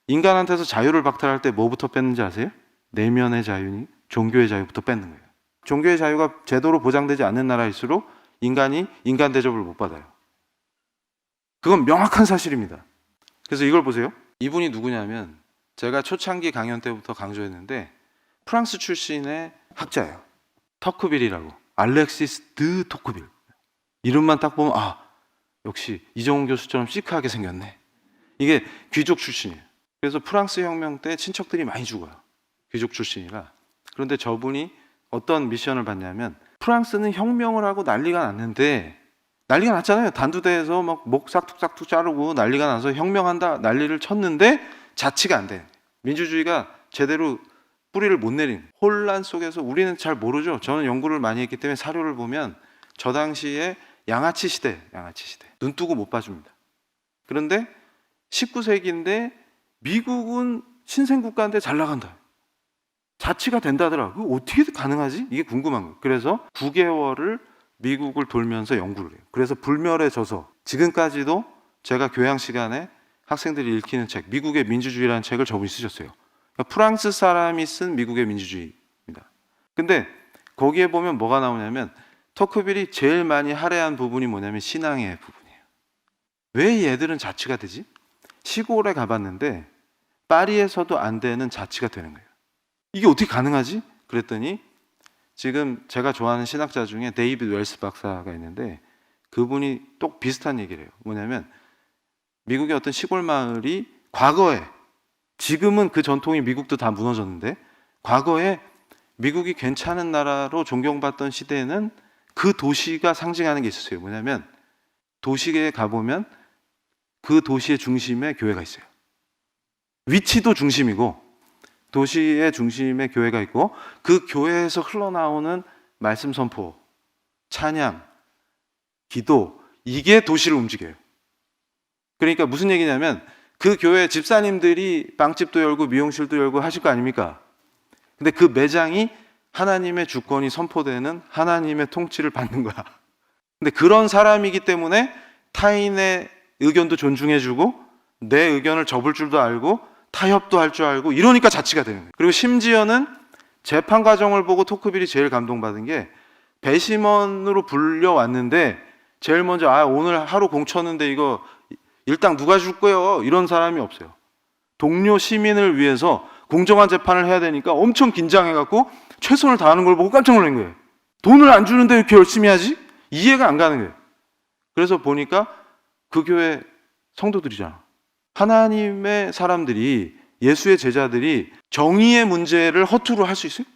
인간한테서 자유를 박탈할 때 뭐부터 뺐는지 아세요? 내면의 자유니 종교의 자유부터 뺏는 거예요. 종교의 자유가 제대로 보장되지 않는 나라일수록 인간이 인간 대접을 못 받아요. 그건 명확한 사실입니다. 그래서 이걸 보세요. 이분이 누구냐면 제가 초창기 강연 때부터 강조했는데 프랑스 출신의 학자예요. 터크빌이라고. 알렉시스 드 토크빌. 이름만 딱 보면 역시 이정훈 교수처럼 시크하게 생겼네. 이게 귀족 출신이에요. 그래서 프랑스 혁명 때 친척들이 많이 죽어요. 귀족 출신이라. 그런데 저분이 어떤 미션을 받냐면 프랑스는 혁명을 하고 난리가 났는데 난리가 났잖아요. 단두대에서 막 목 싹둑싹둑 자르고 난리가 나서 혁명한다 난리를 쳤는데 자치가 안 돼. 민주주의가 제대로 뿌리를 못 내린 혼란 속에서 우리는 잘 모르죠. 저는 연구를 많이 했기 때문에 사료를 보면 저 당시에 양아치 시대 눈 뜨고 못 봐줍니다. 그런데 19세기인데 미국은 신생국가인데 잘 나간다. 자치가 된다더라. 그거 어떻게 가능하지? 이게 궁금한 거예요. 그래서 9개월을 미국을 돌면서 연구를 해요. 그래서 불멸해져서 지금까지도 제가 교양 시간에 학생들이 읽히는 책, 미국의 민주주의라는 책을 저분이 쓰셨어요. 그러니까 프랑스 사람이 쓴 미국의 민주주의입니다. 근데 거기에 보면 뭐가 나오냐면 토크빌이 제일 많이 할애한 부분이 뭐냐면 신앙의 부분이에요. 왜 얘들은 자치가 되지? 시골에 가봤는데 파리에서도 안 되는 자치가 되는 거예요. 이게 어떻게 가능하지? 그랬더니 지금 제가 좋아하는 신학자 중에 데이비드 웰스 박사가 있는데 그분이 또 비슷한 얘기를 해요. 뭐냐면 미국의 어떤 시골 마을이 과거에, 지금은 그 전통이 미국도 다 무너졌는데 과거에 미국이 괜찮은 나라로 존경받던 시대에는 그 도시가 상징하는 게 있었어요. 뭐냐면 도시에 가보면 그 도시의 중심에 교회가 있어요. 위치도 중심이고 도시의 중심에 교회가 있고 그 교회에서 흘러나오는 말씀 선포, 찬양, 기도, 이게 도시를 움직여요. 그러니까 무슨 얘기냐면 그 교회 집사님들이 빵집도 열고 미용실도 열고 하실 거 아닙니까? 근데 그 매장이 하나님의 주권이 선포되는 하나님의 통치를 받는 거야. 근데 그런 사람이기 때문에 타인의 의견도 존중해주고 내 의견을 접을 줄도 알고 타협도 할 줄 알고 이러니까 자치가 되는 거예요. 그리고 심지어는 재판 과정을 보고 토크빌이 제일 감동받은 게 배심원으로 불려왔는데 제일 먼저 오늘 하루 공쳤는데 이거 일당 누가 줄 거예요? 이런 사람이 없어요. 동료 시민을 위해서 공정한 재판을 해야 되니까 엄청 긴장해갖고 최선을 다하는 걸 보고 깜짝 놀란 거예요. 돈을 안 주는데 이렇게 열심히 하지? 이해가 안 가는 거예요. 그래서 보니까 그 교회 성도들이잖아. 하나님의 사람들이, 예수의 제자들이 정의의 문제를 허투루 할 수 있어요?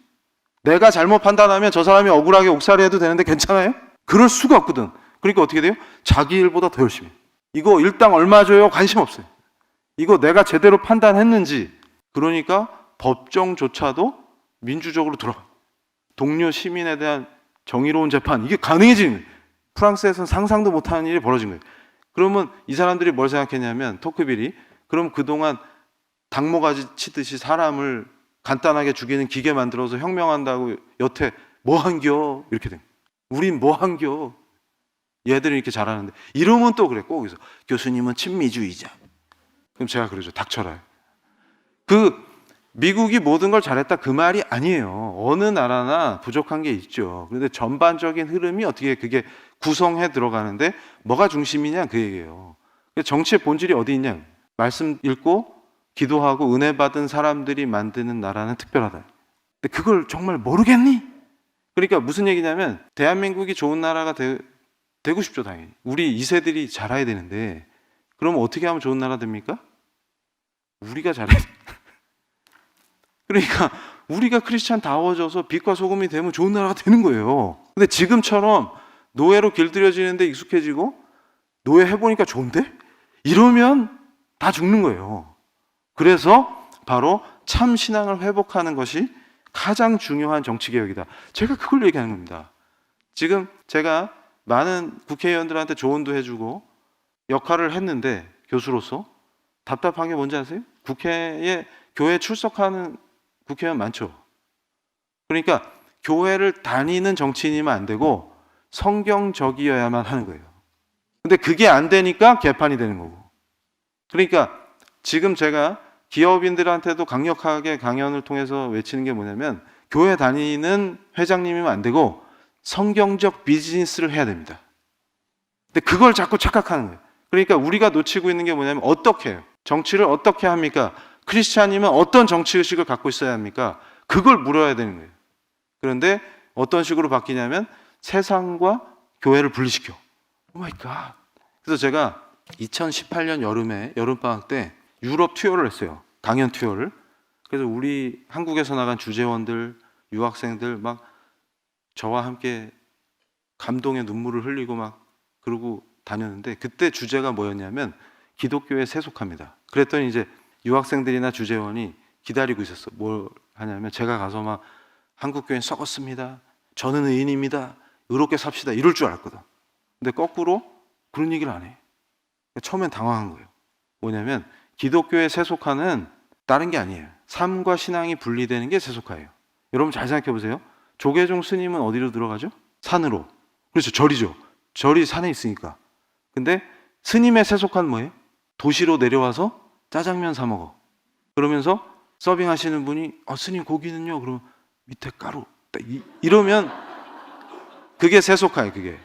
내가 잘못 판단하면 저 사람이 억울하게 옥살이해도 되는데 괜찮아요? 그럴 수가 없거든. 그러니까 어떻게 돼요? 자기 일보다 더 열심히 해요. 이거 일당 얼마 줘요? 관심 없어요. 이거 내가 제대로 판단했는지. 그러니까 법정조차도 민주적으로 들어가. 동료 시민에 대한 정의로운 재판, 이게 가능해지는 거예요. 프랑스에서는 상상도 못하는 일이 벌어진 거예요. 그러면 이 사람들이 뭘 생각했냐면 토크빌이 그럼 그동안 닭모가지 치듯이 사람을 간단하게 죽이는 기계 만들어서 혁명한다고 여태 뭐 한겨? 이렇게 된 거예요. 우린 뭐 한겨? 얘들이 이렇게 잘하는데 이러면 또 그래. 거기서 교수님은 친미주의자. 그럼 제가 그러죠. 닥쳐라. 그 미국이 모든 걸 잘했다 그 말이 아니에요. 어느 나라나 부족한 게 있죠. 그런데 전반적인 흐름이 어떻게 그게 구성해 들어가는데 뭐가 중심이냐 그 얘기예요. 정치의 본질이 어디 있냐. 말씀 읽고 기도하고 은혜 받은 사람들이 만드는 나라는 특별하다. 근데 그걸 정말 모르겠니? 그러니까 무슨 얘기냐면 대한민국이 좋은 나라가 되고 싶죠. 당연히. 우리 2세들이 잘해야 되는데 그럼 어떻게 하면 좋은 나라 됩니까? 우리가 잘해야 돼. 그러니까 우리가 크리스찬다워져서 빛과 소금이 되면 좋은 나라가 되는 거예요. 근데 지금처럼 노예로 길들여지는데 익숙해지고 노예 해보니까 좋은데? 이러면 다 죽는 거예요. 그래서 바로 참 신앙을 회복하는 것이 가장 중요한 정치개혁이다. 제가 그걸 얘기하는 겁니다. 지금 제가 많은 국회의원들한테 조언도 해주고 역할을 했는데 교수로서 답답한 게 뭔지 아세요? 국회에 교회 출석하는 국회의원 많죠. 그러니까 교회를 다니는 정치인이면 안 되고 성경적이어야만 하는 거예요. 근데 그게 안 되니까 개판이 되는 거고. 그러니까 지금 제가 기업인들한테도 강력하게 강연을 통해서 외치는 게 뭐냐면 교회 다니는 회장님이면 안 되고 성경적 비즈니스를 해야 됩니다. 근데 그걸 자꾸 착각하는 거예요. 그러니까 우리가 놓치고 있는 게 뭐냐면 어떻게 해요? 정치를 어떻게 합니까? 크리스찬이면 어떤 정치의식을 갖고 있어야 합니까? 그걸 물어야 되는 거예요. 그런데 어떤 식으로 바뀌냐면 세상과 교회를 분리시켜. 오 마이 갓. 그래서 제가 2018년 여름에 여름방학 때 유럽 투어를 했어요. 강연 투어를. 그래서 우리 한국에서 나간 주재원들, 유학생들 막 저와 함께 감동의 눈물을 흘리고 막 그러고 다녔는데 그때 주제가 뭐였냐면 기독교에 세속합니다. 그랬더니 이제 유학생들이나 주재원이 기다리고 있었어. 뭘 하냐면 제가 가서 막 한국 교회는 썩었습니다. 저는 의인입니다. 의롭게 삽시다. 이럴 줄 알았거든. 근데 거꾸로 그런 얘기를 안 해. 처음엔 당황한 거예요. 뭐냐면 기독교에 세속화는 다른 게 아니에요. 삶과 신앙이 분리되는 게 세속화예요. 여러분 잘 생각해 보세요. 조계종 스님은 어디로 들어가죠? 산으로. 그렇죠. 절이죠. 절이 산에 있으니까. 근데 스님의 세속한 뭐예요? 도시로 내려와서 짜장면 사 먹어. 그러면서 서빙 하시는 분이 스님 고기는요? 그러면 밑에 가루. 이러면 그게 세속화예요, 그게.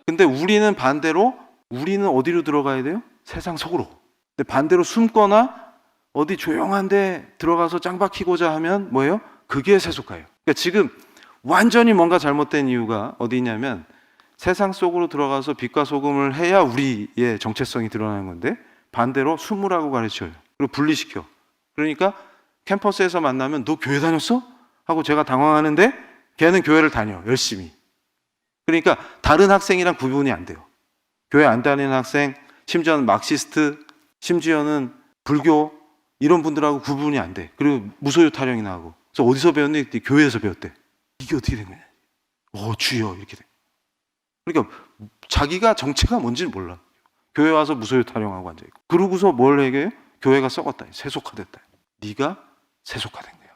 근데 우리는 반대로 우리는 어디로 들어가야 돼요? 세상 속으로. 근데 반대로 숨거나 어디 조용한 데 들어가서 짱 박히고자 하면 뭐예요? 그게 세속화예요. 그러니까 지금 완전히 뭔가 잘못된 이유가 어디 있냐면 세상 속으로 들어가서 빛과 소금을 해야 우리의 정체성이 드러나는 건데 반대로 숨으라고 가르쳐요. 그리고 분리시켜. 그러니까 캠퍼스에서 만나면 너 교회 다녔어? 하고 제가 당황하는데 걔는 교회를 다녀 열심히. 그러니까 다른 학생이랑 구분이 안 돼요. 교회 안 다니는 학생, 심지어는 막시스트, 심지어는 불교 이런 분들하고 구분이 안 돼. 그리고 무소유 타령이나 하고. 그래서 어디서 배웠니? 교회에서 배웠대. 이게 어떻게 된 거냐? 주여 이렇게 돼. 그러니까 자기가 정체가 뭔지를 몰라. 교회 와서 무소유 타령하고 앉아 있고. 그러고서 뭘 얘기해요? 교회가 썩었다. 세속화됐다. 네가 세속화된 거야.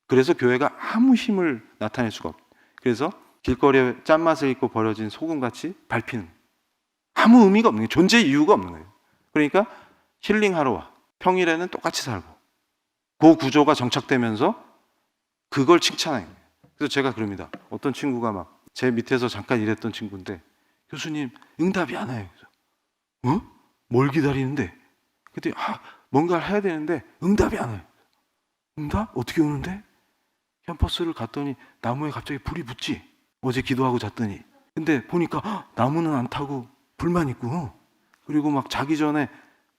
그래서 교회가 아무 힘을 나타낼 수가 없어. 그래서 길거리에 짠맛을 잊고 버려진 소금같이 밟히는 아무 의미가 없는 거예요. 존재 이유가 없는 거예요. 그러니까 힐링하러 와. 평일에는 똑같이 살고 그 구조가 정착되면서 그걸 칭찬해요. 그래서 제가 그럽니다. 어떤 친구가 막 제 밑에서 잠깐 일했던 친구인데 교수님 응답이 안 와요. 그래서 뭘 기다리는데? 그때 뭔가를 해야 되는데 응답이 안 와요. 응답? 어떻게 오는데? 캠퍼스를 갔더니 나무에 갑자기 불이 붙지. 어제 기도하고 잤더니. 근데 보니까 나무는 안 타고 불만 있고 그리고 막 자기 전에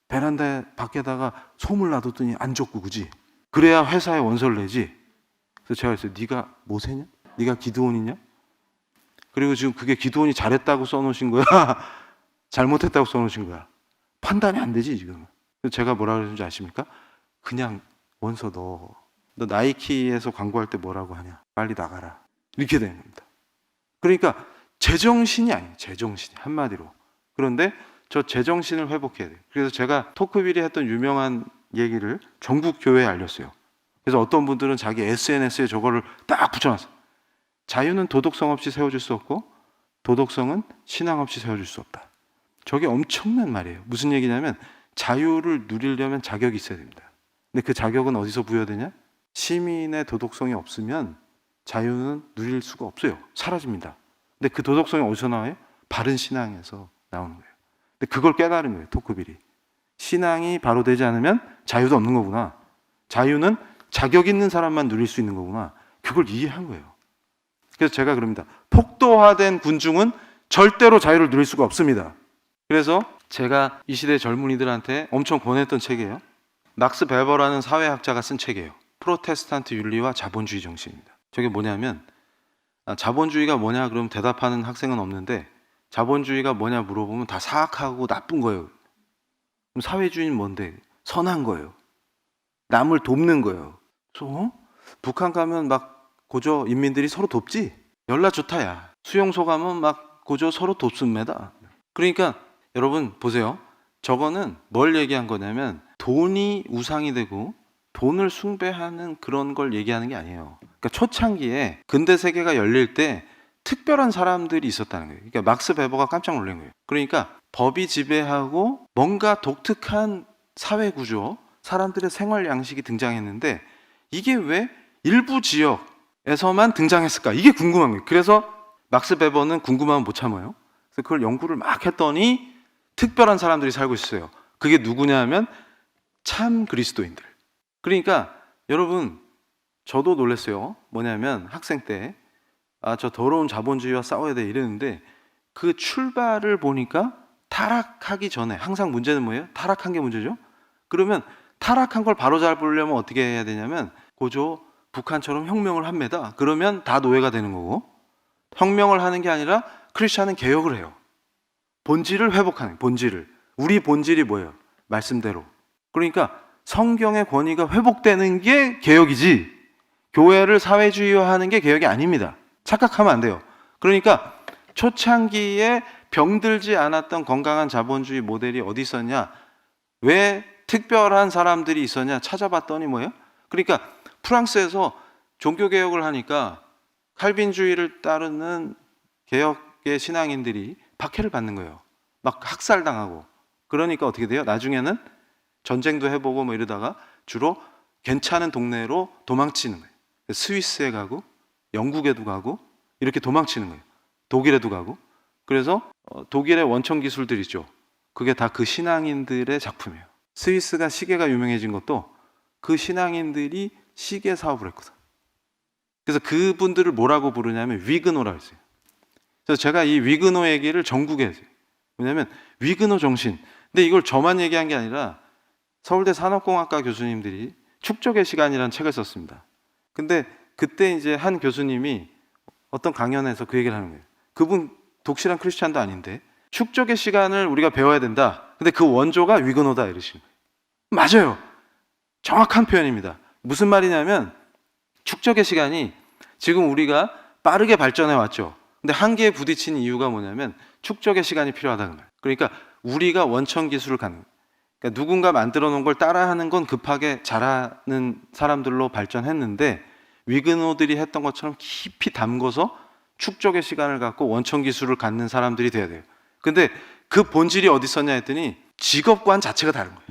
베란다 밖에다가 솜을 놔뒀더니 안 젖고 그지? 그래야 회사에 원서를 내지. 그래서 제가 그랬어요. 네가 모세냐? 네가 기드온이냐? 그리고 지금 그게 기드온이 잘했다고 써놓으신 거야? 잘못했다고 써놓으신 거야? 판단이 안 되지 지금. 그래서 제가 뭐라 그랬는지 아십니까? 그냥 원서 너 나이키에서 광고할 때 뭐라고 하냐? 빨리 나가라. 이렇게 되는 겁니다. 그러니까 제정신이 아니에요. 제정신이 한마디로. 그런데 저 제정신을 회복해야 돼요. 그래서 제가 토크빌이 했던 유명한 얘기를 전국 교회에 알렸어요. 그래서 어떤 분들은 자기 SNS에 저거를 딱 붙여놨어요. 자유는 도덕성 없이 세워질 수 없고 도덕성은 신앙 없이 세워질 수 없다. 저게 엄청난 말이에요. 무슨 얘기냐면 자유를 누리려면 자격이 있어야 됩니다. 근데 그 자격은 어디서 부여되냐? 시민의 도덕성이 없으면 자유는 누릴 수가 없어요. 사라집니다. 근데 그 도덕성이 어디서 나와요? 바른 신앙에서 나오는 거예요. 근데 그걸 깨달은 거예요. 토크빌이. 신앙이 바로 되지 않으면 자유도 없는 거구나. 자유는 자격 있는 사람만 누릴 수 있는 거구나. 그걸 이해한 거예요. 그래서 제가 그럽니다. 폭도화된 군중은 절대로 자유를 누릴 수가 없습니다. 그래서 제가 이 시대 젊은이들한테 엄청 권했던 책이에요. 막스 베버라는 사회학자가 쓴 책이에요. 프로테스탄트 윤리와 자본주의 정신입니다. 저게 뭐냐면 자본주의가 뭐냐 그러면 대답하는 학생은 없는데 자본주의가 뭐냐 물어보면 다 사악하고 나쁜 거예요. 그럼 사회주의는 뭔데? 선한 거예요. 남을 돕는 거예요. 그래서 북한 가면 막 고조 인민들이 서로 돕지? 연락 좋다 야. 수용소 가면 막 고조 서로 돕습니다. 그러니까 여러분 보세요. 저거는 뭘 얘기한 거냐면 돈이 우상이 되고 돈을 숭배하는 그런 걸 얘기하는 게 아니에요. 그러니까 초창기에 근대 세계가 열릴 때 특별한 사람들이 있었다는 거예요. 그러니까 막스 베버가 깜짝 놀란 거예요. 그러니까 법이 지배하고 뭔가 독특한 사회 구조, 사람들의 생활 양식이 등장했는데 이게 왜 일부 지역에서만 등장했을까? 이게 궁금한 거예요. 그래서 막스 베버는 궁금하면 못 참아요. 그래서 그걸 연구를 막 했더니 특별한 사람들이 살고 있어요. 그게 누구냐 하면 참 그리스도인들. 그러니까 여러분 저도 놀랐어요. 뭐냐면 학생 때 저 더러운 자본주의와 싸워야 돼 이랬는데 그 출발을 보니까 타락하기 전에 항상 문제는 뭐예요? 타락한 게 문제죠. 그러면 타락한 걸 바로잡으려면 어떻게 해야 되냐면 고조 북한처럼 혁명을 합니다. 그러면 다 노예가 되는 거고 혁명을 하는 게 아니라 크리스천은 개혁을 해요. 본질을 회복하는 본질을. 우리 본질이 뭐예요? 말씀대로. 그러니까 성경의 권위가 회복되는 게 개혁이지 교회를 사회주의화하는 게 개혁이 아닙니다. 착각하면 안 돼요. 그러니까 초창기에 병들지 않았던 건강한 자본주의 모델이 어디 있었냐? 왜 특별한 사람들이 있었냐? 찾아봤더니 뭐예요? 그러니까 프랑스에서 종교개혁을 하니까 칼빈주의를 따르는 개혁의 신앙인들이 박해를 받는 거예요. 막 학살당하고. 그러니까 어떻게 돼요? 나중에는 전쟁도 해보고 뭐 이러다가 주로 괜찮은 동네로 도망치는 거예요. 스위스에 가고 영국에도 가고 이렇게 도망치는 거예요. 독일에도 가고. 그래서 독일의 원천 기술들 있죠. 그게 다 그 신앙인들의 작품이에요. 스위스가 시계가 유명해진 것도 그 신앙인들이 시계 사업을 했거든. 그래서 그분들을 뭐라고 부르냐면 위그노라고 했어요. 그래서 제가 이 위그노 얘기를 전국에 했어요. 왜냐하면 위그노 정신. 근데 이걸 저만 얘기한 게 아니라 서울대 산업공학과 교수님들이 축적의 시간이라는 책을 썼습니다. 근데 그때 이제 한 교수님이 어떤 강연에서 그 얘기를 하는 거예요. 그분 독실한 크리스찬도 아닌데 축적의 시간을 우리가 배워야 된다. 근데 그 원조가 위그노다 이러시는 거예요. 맞아요. 정확한 표현입니다. 무슨 말이냐면 축적의 시간이 지금 우리가 빠르게 발전해 왔죠. 근데 한계에 부딪힌 이유가 뭐냐면 축적의 시간이 필요하다는 거예요. 그러니까 우리가 원천 기술을 갖는 거예요. 그러니까 누군가 만들어 놓은 걸 따라하는 건 급하게 잘하는 사람들로 발전했는데 위그노들이 했던 것처럼 깊이 담궈서 축적의 시간을 갖고 원천 기술을 갖는 사람들이 돼야 돼요. 근데 그 본질이 어디 있었냐 했더니 직업관 자체가 다른 거예요.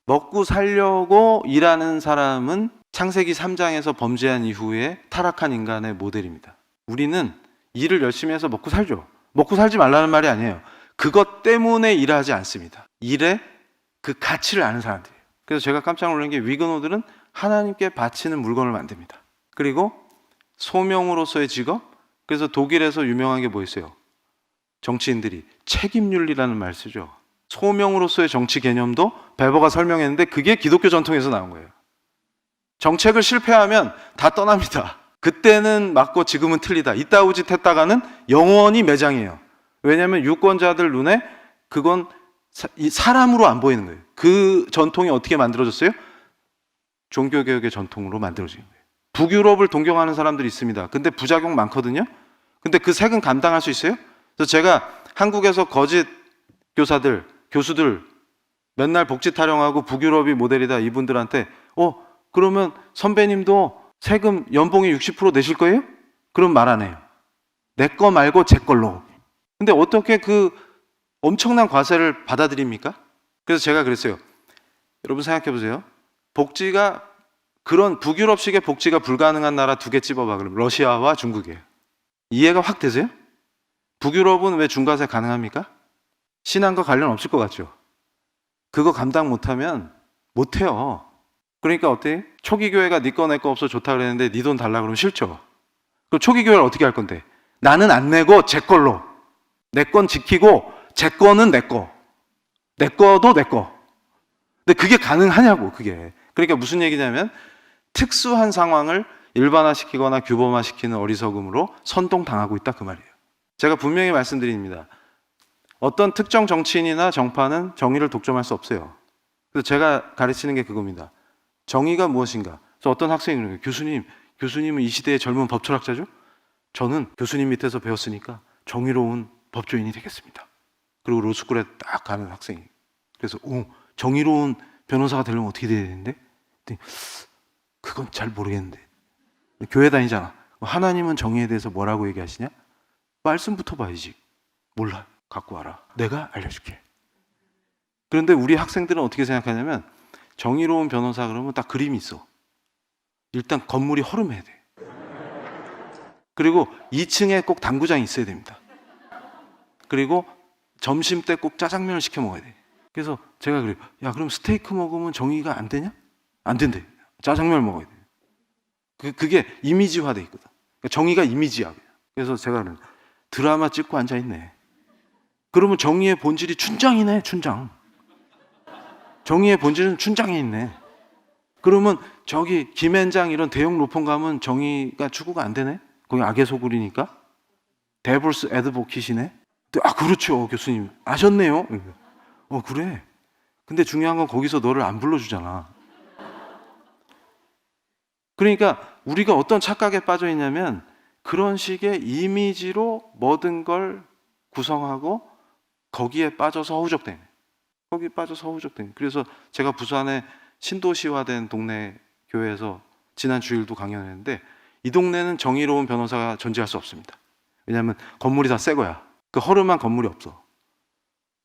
먹고 살려고 일하는 사람은 창세기 3장에서 범죄한 이후에 타락한 인간의 모델입니다. 우리는 일을 열심히 해서 먹고 살죠. 먹고 살지 말라는 말이 아니에요. 그것 때문에 일하지 않습니다. 일의 그 가치를 아는 사람들이에요. 그래서 제가 깜짝 놀란 게 위그노들은 하나님께 바치는 물건을 만듭니다. 그리고 소명으로서의 직업. 그래서 독일에서 유명한 게 뭐 있어요? 정치인들이 책임윤리라는 말 쓰죠. 소명으로서의 정치 개념도 베버가 설명했는데 그게 기독교 전통에서 나온 거예요. 정책을 실패하면 다 떠납니다. 그때는 맞고 지금은 틀리다. 이따 우짓 했다가는 영원히 매장이에요. 왜냐하면 유권자들 눈에 그건 사람으로 안 보이는 거예요. 그 전통이 어떻게 만들어졌어요? 종교개혁의 전통으로 만들어진 거예요. 북유럽을 동경하는 사람들이 있습니다. 근데 부작용 많거든요. 근데 그 세금 감당할 수 있어요? 그래서 제가 한국에서 거짓 교사들, 교수들 맨날 복지 타령하고 북유럽이 모델이다 이분들한테 그러면 선배님도 세금 연봉의 60% 내실 거예요? 그럼 말 안 해요. 내 거 말고 제 걸로. 근데 어떻게 그 엄청난 과세를 받아들입니까? 그래서 제가 그랬어요. 여러분 생각해 보세요. 복지가 그런 북유럽식의 복지가 불가능한 나라 두 개 집어봐. 그럼 러시아와 중국이에요. 이해가 확 되세요? 북유럽은 왜 중과세 가능합니까? 신앙과 관련 없을 것 같죠? 그거 감당 못하면 못해요. 그러니까 어때? 초기 교회가 네 거 내 거 없어 좋다 그랬는데 네 돈 달라 그러면 싫죠? 그럼 초기 교회를 어떻게 할 건데? 나는 안 내고 제 걸로. 내 건 지키고 제 거는 내 거. 내 거도 내 거. 근데 그게 가능하냐고 그게. 그러니까 무슨 얘기냐면 특수한 상황을 일반화시키거나 규범화시키는 어리석음으로 선동당하고 있다 그 말이에요. 제가 분명히 말씀드립니다. 어떤 특정 정치인이나 정파는 정의를 독점할 수 없어요. 그래서 제가 가르치는 게 그겁니다. 정의가 무엇인가? 그래서 어떤 학생이 그러는 거예요. 교수님은 이 시대의 젊은 법철학자죠? 저는 교수님 밑에서 배웠으니까 정의로운 법조인이 되겠습니다. 그리고 로스쿨에 딱 가는 학생이. 그래서 정의로운 변호사가 되려면 어떻게 돼야 되는데? 그건 잘 모르겠는데. 교회 다니잖아. 하나님은 정의에 대해서 뭐라고 얘기하시냐? 말씀부터 봐야지. 몰라. 갖고 와라. 내가 알려줄게. 그런데 우리 학생들은 어떻게 생각하냐면 정의로운 변호사 그러면 딱 그림이 있어. 일단 건물이 허름해야 돼. 그리고 2층에 꼭 당구장이 있어야 됩니다. 그리고 점심 때 꼭 짜장면을 시켜 먹어야 돼. 그래서 제가 그래요. 야, 그럼 스테이크 먹으면 정의가 안 되냐? 안 된대. 짜장면을 먹어야 돼. 그게 이미지화 돼 있거든. 그러니까 정의가 이미지야. 그래서 제가 그래요. 드라마 찍고 앉아있네. 그러면 정의의 본질이 춘장이네, 춘장. 정의의 본질은 춘장에 있네. 그러면 저기 김앤장 이런 대형 로펌 가면 정의가 추구가 안 되네? 거기 악의 소굴이니까? 데블스 애드보킷이네? 그렇죠, 교수님. 아셨네요? 그래. 근데 중요한 건 거기서 너를 안 불러주잖아. 그러니까 우리가 어떤 착각에 빠져 있냐면 그런 식의 이미지로 모든 걸 구성하고 거기에 빠져서 허우적대는. 거기에 빠져서 허우적대는. 그래서 제가 부산에 신도시화된 동네 교회에서 지난 주일도 강연했는데 이 동네는 정의로운 변호사가 존재할 수 없습니다. 왜냐하면 건물이 다 새 거야. 그 허름한 건물이 없어.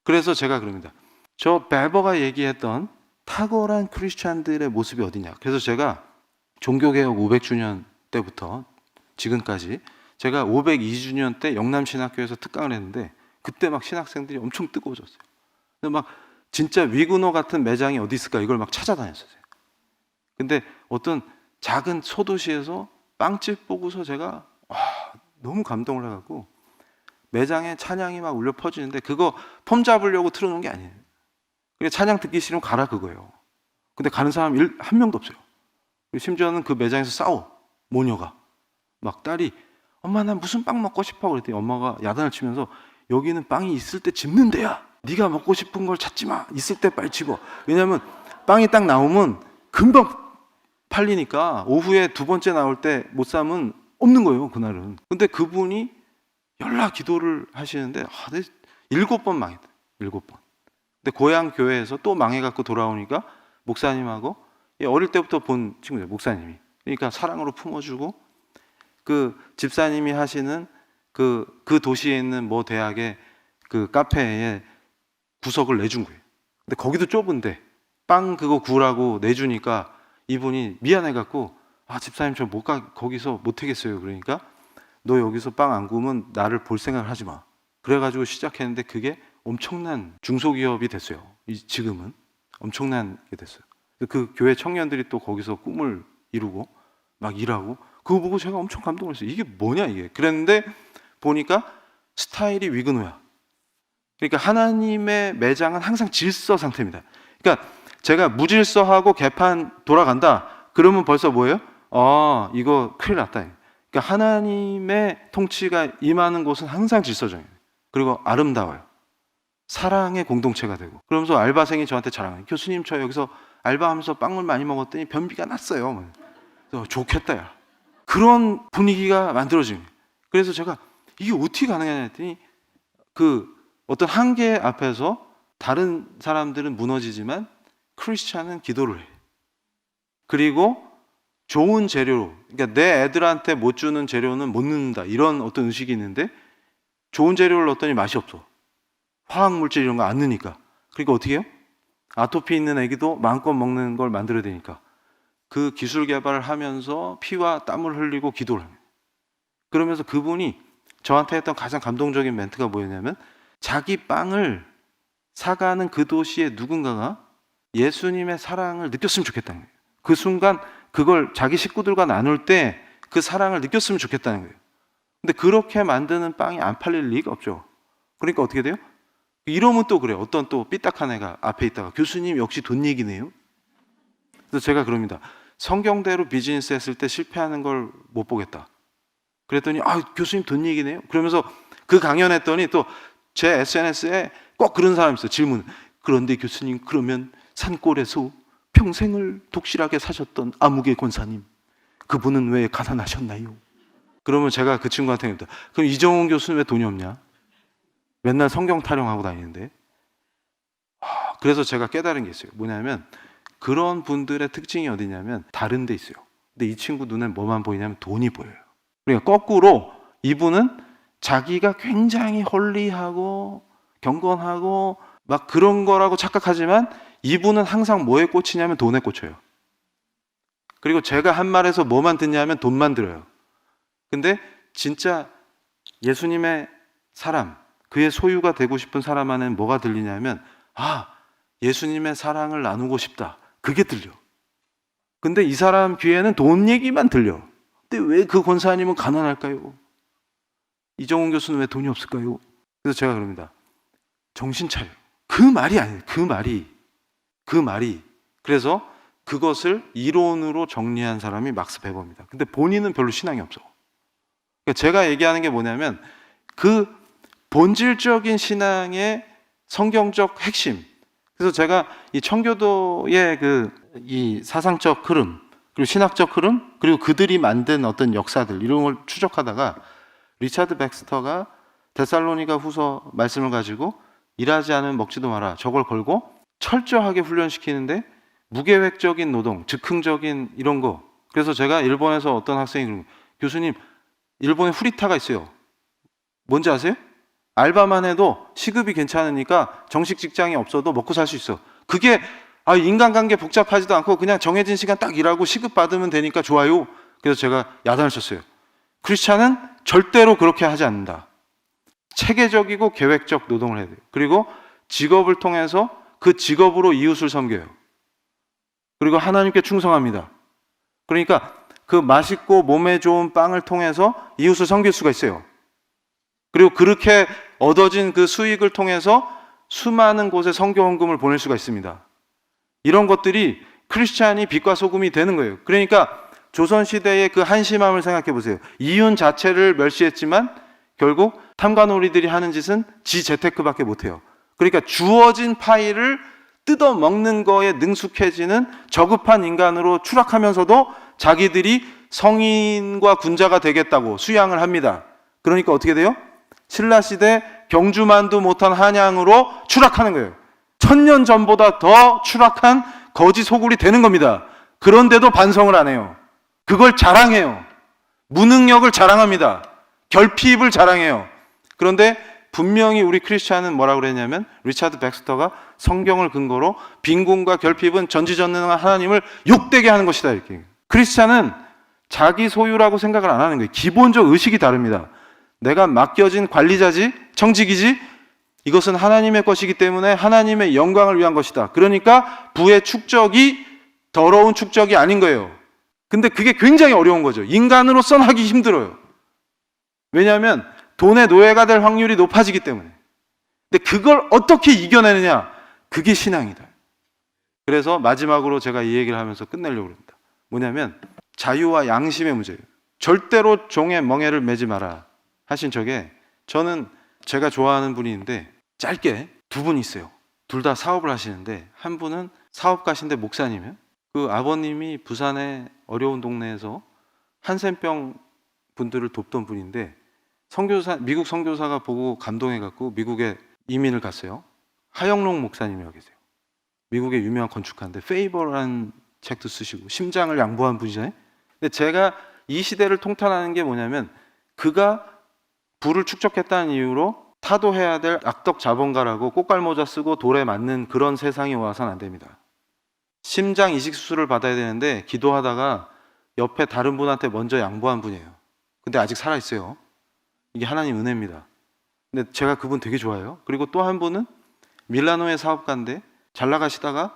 그래서 제가 그럽니다. 저 벨버가 얘기했던 탁월한 크리스찬들의 모습이 어디냐. 그래서 제가 종교개혁 500주년 때부터 지금까지 제가 502주년 때 영남신학교에서 특강을 했는데 그때 막 신학생들이 엄청 뜨거워졌어요. 근데 막 진짜 위그너 같은 매장이 어디 있을까 이걸 막 찾아다녔어요. 근데 어떤 작은 소도시에서 빵집 보고서 제가 너무 감동을 해갖고 매장에 찬양이 막 울려 퍼지는데 그거 폼 잡으려고 틀어놓은 게 아니에요. 그냥 찬양 듣기 싫으면 가라 그거예요. 근데 가는 사람 한 명도 없어요. 심지어는 그 매장에서 싸워. 모녀가 막 딸이 엄마 난 무슨 빵 먹고 싶어 그랬더니 엄마가 야단을 치면서 여기는 빵이 있을 때 집는 데야. 네가 먹고 싶은 걸 찾지 마. 있을 때 빨리 집어. 왜냐면 빵이 딱 나오면 금방 팔리니까 오후에 두 번째 나올 때 못 사면 없는 거예요 그날은. 근데 그분이 연락 기도를 하시는데 7번 망했다. 7번. 근데 고향 교회에서 또 망해갖고 돌아오니까 목사님하고 어릴 때부터 본 친구예요. 목사님이. 그러니까 사랑으로 품어주고 그 집사님이 하시는 그 도시에 있는 뭐 대학의 그 카페에 구석을 내준 거예요. 근데 거기도 좁은데 빵 그거 구우라고 내주니까 이분이 미안해갖고 집사님 저 못 가 거기서 못 하겠어요. 그러니까 너 여기서 빵 안 구우면 나를 볼 생각을 하지 마. 그래가지고 시작했는데 그게 엄청난 중소기업이 됐어요. 지금은 엄청난 게 됐어요. 그 교회 청년들이 또 거기서 꿈을 이루고 막 일하고 그거 보고 제가 엄청 감동을 했어요. 이게 뭐냐 이게. 그랬는데 보니까 스타일이 위그노야. 그러니까 하나님의 매장은 항상 질서 상태입니다. 그러니까 제가 무질서하고 개판 돌아간다 그러면 벌써 뭐예요? 이거 큰일 났다. 그러니까 하나님의 통치가 임하는 곳은 항상 질서정해요. 그리고 아름다워요. 사랑의 공동체가 되고. 그러면서 알바생이 저한테 자랑해요. 교수님 저 여기서 알바하면서 빵을 많이 먹었더니 변비가 났어요. 좋겠다 야. 그런 분위기가 만들어지는 거예요. 그래서 제가 이게 어떻게 가능하냐 했더니 그 어떤 한계 앞에서 다른 사람들은 무너지지만 크리스찬은 기도를 해요. 그리고 좋은 재료로, 그러니까 내 애들한테 못 주는 재료는 못 넣는다 이런 어떤 의식이 있는데 좋은 재료를 넣었더니 맛이 없어. 화학물질 이런 거 안 넣으니까. 그러니까 어떻게 해요? 아토피 있는 애기도 마음껏 먹는 걸 만들어야 되니까 그 기술 개발을 하면서 피와 땀을 흘리고 기도를 합니다. 그러면서 그분이 저한테 했던 가장 감동적인 멘트가 뭐였냐면 자기 빵을 사가는 그 도시의 누군가가 예수님의 사랑을 느꼈으면 좋겠다는 거예요. 그 순간 그걸 자기 식구들과 나눌 때 그 사랑을 느꼈으면 좋겠다는 거예요. 근데 그렇게 만드는 빵이 안 팔릴 리가 없죠. 그러니까 어떻게 돼요? 이러면 또 그래요. 어떤 또 삐딱한 애가 앞에 있다가 교수님 역시 돈 얘기네요. 그래서 제가 그럽니다. 성경대로 비즈니스 했을 때 실패하는 걸 못 보겠다. 그랬더니 교수님 돈 얘기네요. 그러면서 그 강연했더니 또 제 SNS에 꼭 그런 사람이 있어요. 질문. 그런데 교수님 그러면 산골에서 평생을 독실하게 사셨던 아무개 권사님 그분은 왜 가난하셨나요? 그러면 제가 그 친구한테 합니다. 그럼 이정훈 교수는 왜 돈이 없냐? 맨날 성경 타령하고 다니는데. 그래서 제가 깨달은 게 있어요. 뭐냐면 그런 분들의 특징이 어디냐면 다른 데 있어요. 근데 이 친구 눈에 뭐만 보이냐면 돈이 보여요. 그러니까 거꾸로 이분은 자기가 굉장히 홀리하고 경건하고 막 그런 거라고 착각하지만 이분은 항상 뭐에 꽂히냐면 돈에 꽂혀요. 그리고 제가 한 말에서 뭐만 듣냐면 돈만 들어요. 근데 진짜 예수님의 사람, 그의 소유가 되고 싶은 사람 안에는 뭐가 들리냐면 예수님의 사랑을 나누고 싶다. 그게 들려. 근데 이 사람 귀에는 돈 얘기만 들려. 근데 왜 그 권사님은 가난할까요? 이정훈 교수는 왜 돈이 없을까요? 그래서 제가 그럽니다. 정신 차려. 그 말이 아니에요. 그 말이. 그래서 그것을 이론으로 정리한 사람이 막스 베버입니다. 근데 본인은 별로 신앙이 없어. 그러니까 제가 얘기하는 게 뭐냐면 그 본질적인 신앙의 성경적 핵심. 그래서 제가 이 청교도의 이 사상적 흐름, 그리고 신학적 흐름, 그리고 그들이 만든 어떤 역사들 이런 걸 추적하다가 리차드 백스터가 데살로니가 후서 말씀을 가지고 일하지 않으면 먹지도 마라 저걸 걸고 철저하게 훈련시키는데 무계획적인 노동, 즉흥적인 이런 거. 그래서 제가 일본에서 어떤 학생이 그러는 거예요. 교수님, 일본에 후리타가 있어요. 뭔지 아세요? 알바만 해도 시급이 괜찮으니까 정식 직장이 없어도 먹고 살 수 있어. 그게 인간관계 복잡하지도 않고 그냥 정해진 시간 딱 일하고 시급 받으면 되니까 좋아요. 그래서 제가 야단을 쳤어요. 크리스찬은 절대로 그렇게 하지 않는다. 체계적이고 계획적 노동을 해야 돼요. 그리고 직업을 통해서 그 직업으로 이웃을 섬겨요. 그리고 하나님께 충성합니다. 그러니까 그 맛있고 몸에 좋은 빵을 통해서 이웃을 섬길 수가 있어요. 그리고 그렇게 얻어진 그 수익을 통해서 수많은 곳에 선교 헌금을 보낼 수가 있습니다. 이런 것들이 크리스찬이 빛과 소금이 되는 거예요. 그러니까 조선시대의 그 한심함을 생각해 보세요. 이윤 자체를 멸시했지만 결국 탐관오리들이 하는 짓은 지 재테크밖에 못해요. 그러니까 주어진 파일을 뜯어 먹는 거에 능숙해지는 저급한 인간으로 추락하면서도 자기들이 성인과 군자가 되겠다고 수양을 합니다. 그러니까 어떻게 돼요? 신라시대 경주만도 못한 한양으로 추락하는 거예요. 1000년 전보다 더 추락한 거지 소굴이 되는 겁니다. 그런데도 반성을 안 해요. 그걸 자랑해요. 무능력을 자랑합니다. 결핍을 자랑해요. 그런데 분명히 우리 크리스찬은 뭐라고 그랬냐면, 리차드 백스터가 성경을 근거로 빈곤과 결핍은 전지전능한 하나님을 욕되게 하는 것이다, 이렇게. 크리스찬은 자기 소유라고 생각을 안 하는 거예요. 기본적 의식이 다릅니다. 내가 맡겨진 관리자지, 청직이지, 이것은 하나님의 것이기 때문에 하나님의 영광을 위한 것이다. 그러니까 부의 축적이 더러운 축적이 아닌 거예요. 근데 그게 굉장히 어려운 거죠. 인간으로서는 하기 힘들어요. 왜냐하면 돈의 노예가 될 확률이 높아지기 때문에. 근데 그걸 어떻게 이겨내느냐? 그게 신앙이다. 그래서 마지막으로 제가 이 얘기를 하면서 끝내려고 합니다. 뭐냐면 자유와 양심의 문제예요. 절대로 종의 멍에를 매지 마라 하신 적에, 저는 제가 좋아하는 분이 있는데 짧게 두 분 있어요. 둘 다 사업을 하시는데, 한 분은 사업가신데 목사님이에요. 그 아버님이 부산의 어려운 동네에서 한센병 분들을 돕던 분인데, 미국 선교사가 보고 감동해갖고 미국에 이민을 갔어요. 하영록 목사님이라고 계세요. 미국의 유명한 건축가인데 페이버라는 책도 쓰시고 심장을 양보한 분이잖아요. 근데 제가 이 시대를 통탄하는 게 뭐냐면, 그가 부를 축적했다는 이유로 타도해야 될 악덕 자본가라고 꽃갈모자 쓰고 돌에 맞는 그런 세상이 와서는 안 됩니다. 심장 이식 수술을 받아야 되는데 기도하다가 옆에 다른 분한테 먼저 양보한 분이에요. 근데 아직 살아있어요. 이게 하나님 은혜입니다. 근데 제가 그분 되게 좋아해요. 그리고 또 한 분은 밀라노의 사업가인데 잘 나가시다가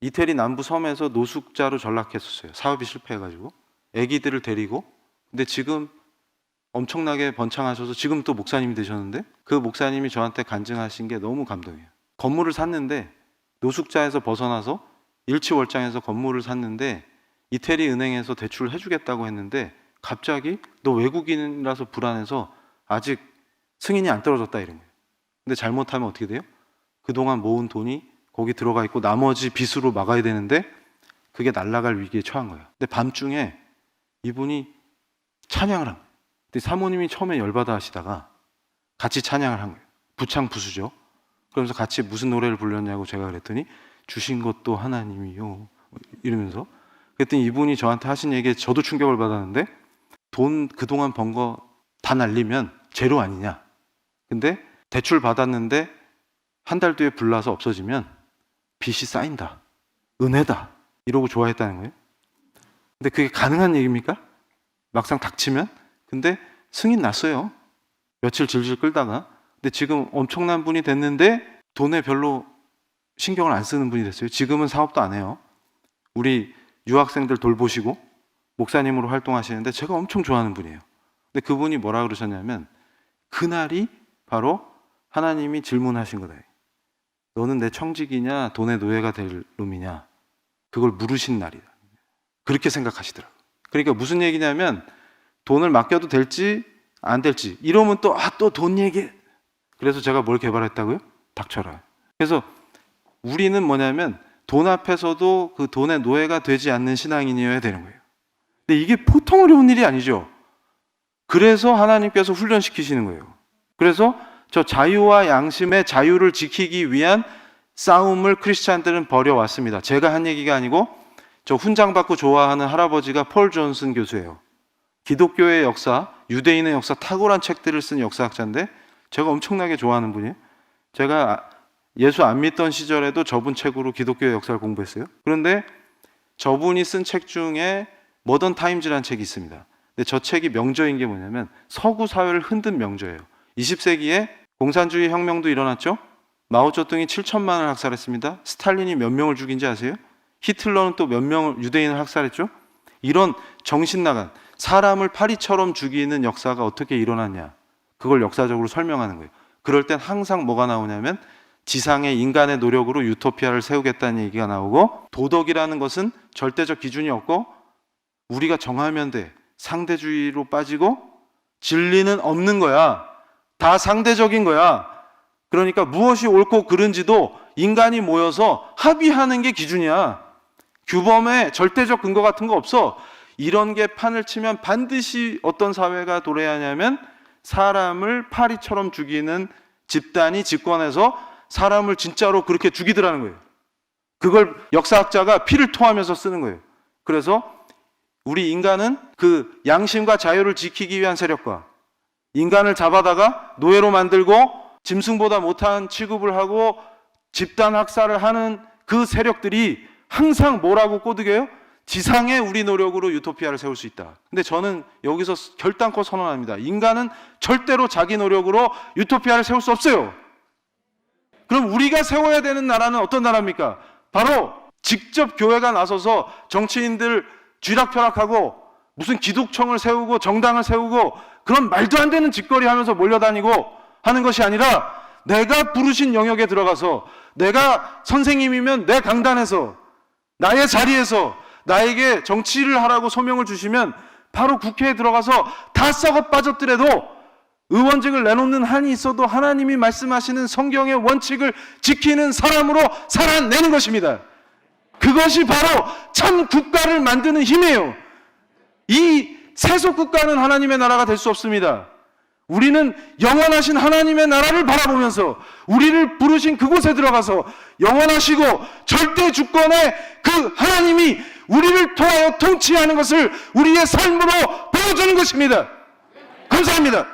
이태리 남부 섬에서 노숙자로 전락했었어요. 사업이 실패해가지고 아기들을 데리고. 근데 지금 엄청나게 번창하셔서 지금 또 목사님이 되셨는데, 그 목사님이 저한테 간증하신 게 너무 감동이에요. 건물을 샀는데, 노숙자에서 벗어나서 일치월장에서 건물을 샀는데 이태리 은행에서 대출을 해주겠다고 했는데 갑자기 너 외국인이라서 불안해서 아직 승인이 안 떨어졌다 이런 거예요. 근데 잘못하면 어떻게 돼요? 그동안 모은 돈이 거기 들어가 있고 나머지 빚으로 막아야 되는데 그게 날아갈 위기에 처한 거예요. 근데 밤중에 이분이 찬양을 한 거예요. 근데 사모님이 처음에 열받아 하시다가 같이 찬양을 한 거예요. 부창부수죠. 그러면서 같이 무슨 노래를 불렀냐고 제가 그랬더니 주신 것도 하나님이요 이러면서, 그랬더니 이분이 저한테 하신 얘기에 저도 충격을 받았는데, 돈 그동안 번 거 다 날리면 제로 아니냐, 근데 대출 받았는데 한 달 뒤에 불나서 없어지면 빚이 쌓인다, 은혜다, 이러고 좋아했다는 거예요. 근데 그게 가능한 얘기입니까? 막상 닥치면. 근데 승인 났어요. 며칠 질질 끌다가. 근데 지금 엄청난 분이 됐는데 돈에 별로 신경을 안 쓰는 분이 됐어요. 지금은 사업도 안 해요. 우리 유학생들 돌보시고 목사님으로 활동하시는데 제가 엄청 좋아하는 분이에요. 근데 그분이 뭐라 그러셨냐면, 그날이 바로 하나님이 질문하신 거다. 너는 내 청직이냐 돈의 노예가 될 놈이냐, 그걸 물으신 날이다. 그렇게 생각하시더라고요. 그러니까 무슨 얘기냐면, 돈을 맡겨도 될지 안 될지 이러면 또 돈 얘기. 그래서 제가 뭘 개발했다고요? 닥쳐라. 그래서 우리는 뭐냐면 돈 앞에서도 그 돈의 노예가 되지 않는 신앙인이어야 되는 거예요. 근데 이게 보통 어려운 일이 아니죠. 그래서 하나님께서 훈련시키시는 거예요. 그래서 저 자유와 양심의 자유를 지키기 위한 싸움을 크리스찬들은 벌여왔습니다. 제가 한 얘기가 아니고 저 훈장 받고 좋아하는 할아버지가 폴 존슨 교수예요. 기독교의 역사, 유대인의 역사 탁월한 책들을 쓴 역사학자인데 제가 엄청나게 좋아하는 분이에요. 제가 예수 안 믿던 시절에도 저분 책으로 기독교의 역사를 공부했어요. 그런데 저분이 쓴 책 중에 모던 타임즈라는 책이 있습니다. 근데 저 책이 명저인 게 뭐냐면 서구 사회를 흔든 명저예요. 20세기에 공산주의 혁명도 일어났죠. 마오쩌둥이 7천만을 학살했습니다. 스탈린이 몇 명을 죽인지 아세요? 히틀러는 또 몇 명을 유대인을 학살했죠. 이런 정신 나간 사람을 파리처럼 죽이는 역사가 어떻게 일어났냐, 그걸 역사적으로 설명하는 거예요. 그럴 땐 항상 뭐가 나오냐면 지상의 인간의 노력으로 유토피아를 세우겠다는 얘기가 나오고, 도덕이라는 것은 절대적 기준이 없고 우리가 정하면 돼, 상대주의로 빠지고 진리는 없는 거야, 다 상대적인 거야. 그러니까 무엇이 옳고 그른지도 인간이 모여서 합의하는 게 기준이야. 규범에 절대적 근거 같은 거 없어. 이런 게 판을 치면 반드시 어떤 사회가 도래해야 하냐면 사람을 파리처럼 죽이는 집단이 집권해서 사람을 진짜로 그렇게 죽이더라는 거예요. 그걸 역사학자가 피를 토하면서 쓰는 거예요. 그래서 우리 인간은 그 양심과 자유를 지키기 위한 세력과 인간을 잡아다가 노예로 만들고 짐승보다 못한 취급을 하고 집단 학살을 하는 그 세력들이 항상 뭐라고 꼬드겨요? 지상의 우리 노력으로 유토피아를 세울 수 있다. 근데 저는 여기서 결단코 선언합니다. 인간은 절대로 자기 노력으로 유토피아를 세울 수 없어요. 그럼 우리가 세워야 되는 나라는 어떤 나라입니까? 바로 직접 교회가 나서서 정치인들 쥐락펴락하고 무슨 기독청을 세우고 정당을 세우고 그런 말도 안 되는 짓거리 하면서 몰려다니고 하는 것이 아니라 내가 부르신 영역에 들어가서 내가 선생님이면 내 강단에서 나의 자리에서 나에게 정치를 하라고 소명을 주시면 바로 국회에 들어가서 다 썩어 빠졌더라도 의원직을 내놓는 한이 있어도 하나님이 말씀하시는 성경의 원칙을 지키는 사람으로 살아내는 것입니다. 그것이 바로 참 국가를 만드는 힘이에요. 이 세속 국가는 하나님의 나라가 될 수 없습니다. 우리는 영원하신 하나님의 나라를 바라보면서 우리를 부르신 그곳에 들어가서 영원하시고 절대 주권의 그 하나님이 우리를 통하여 통치하는 것을 우리의 삶으로 보여주는 것입니다. 감사합니다.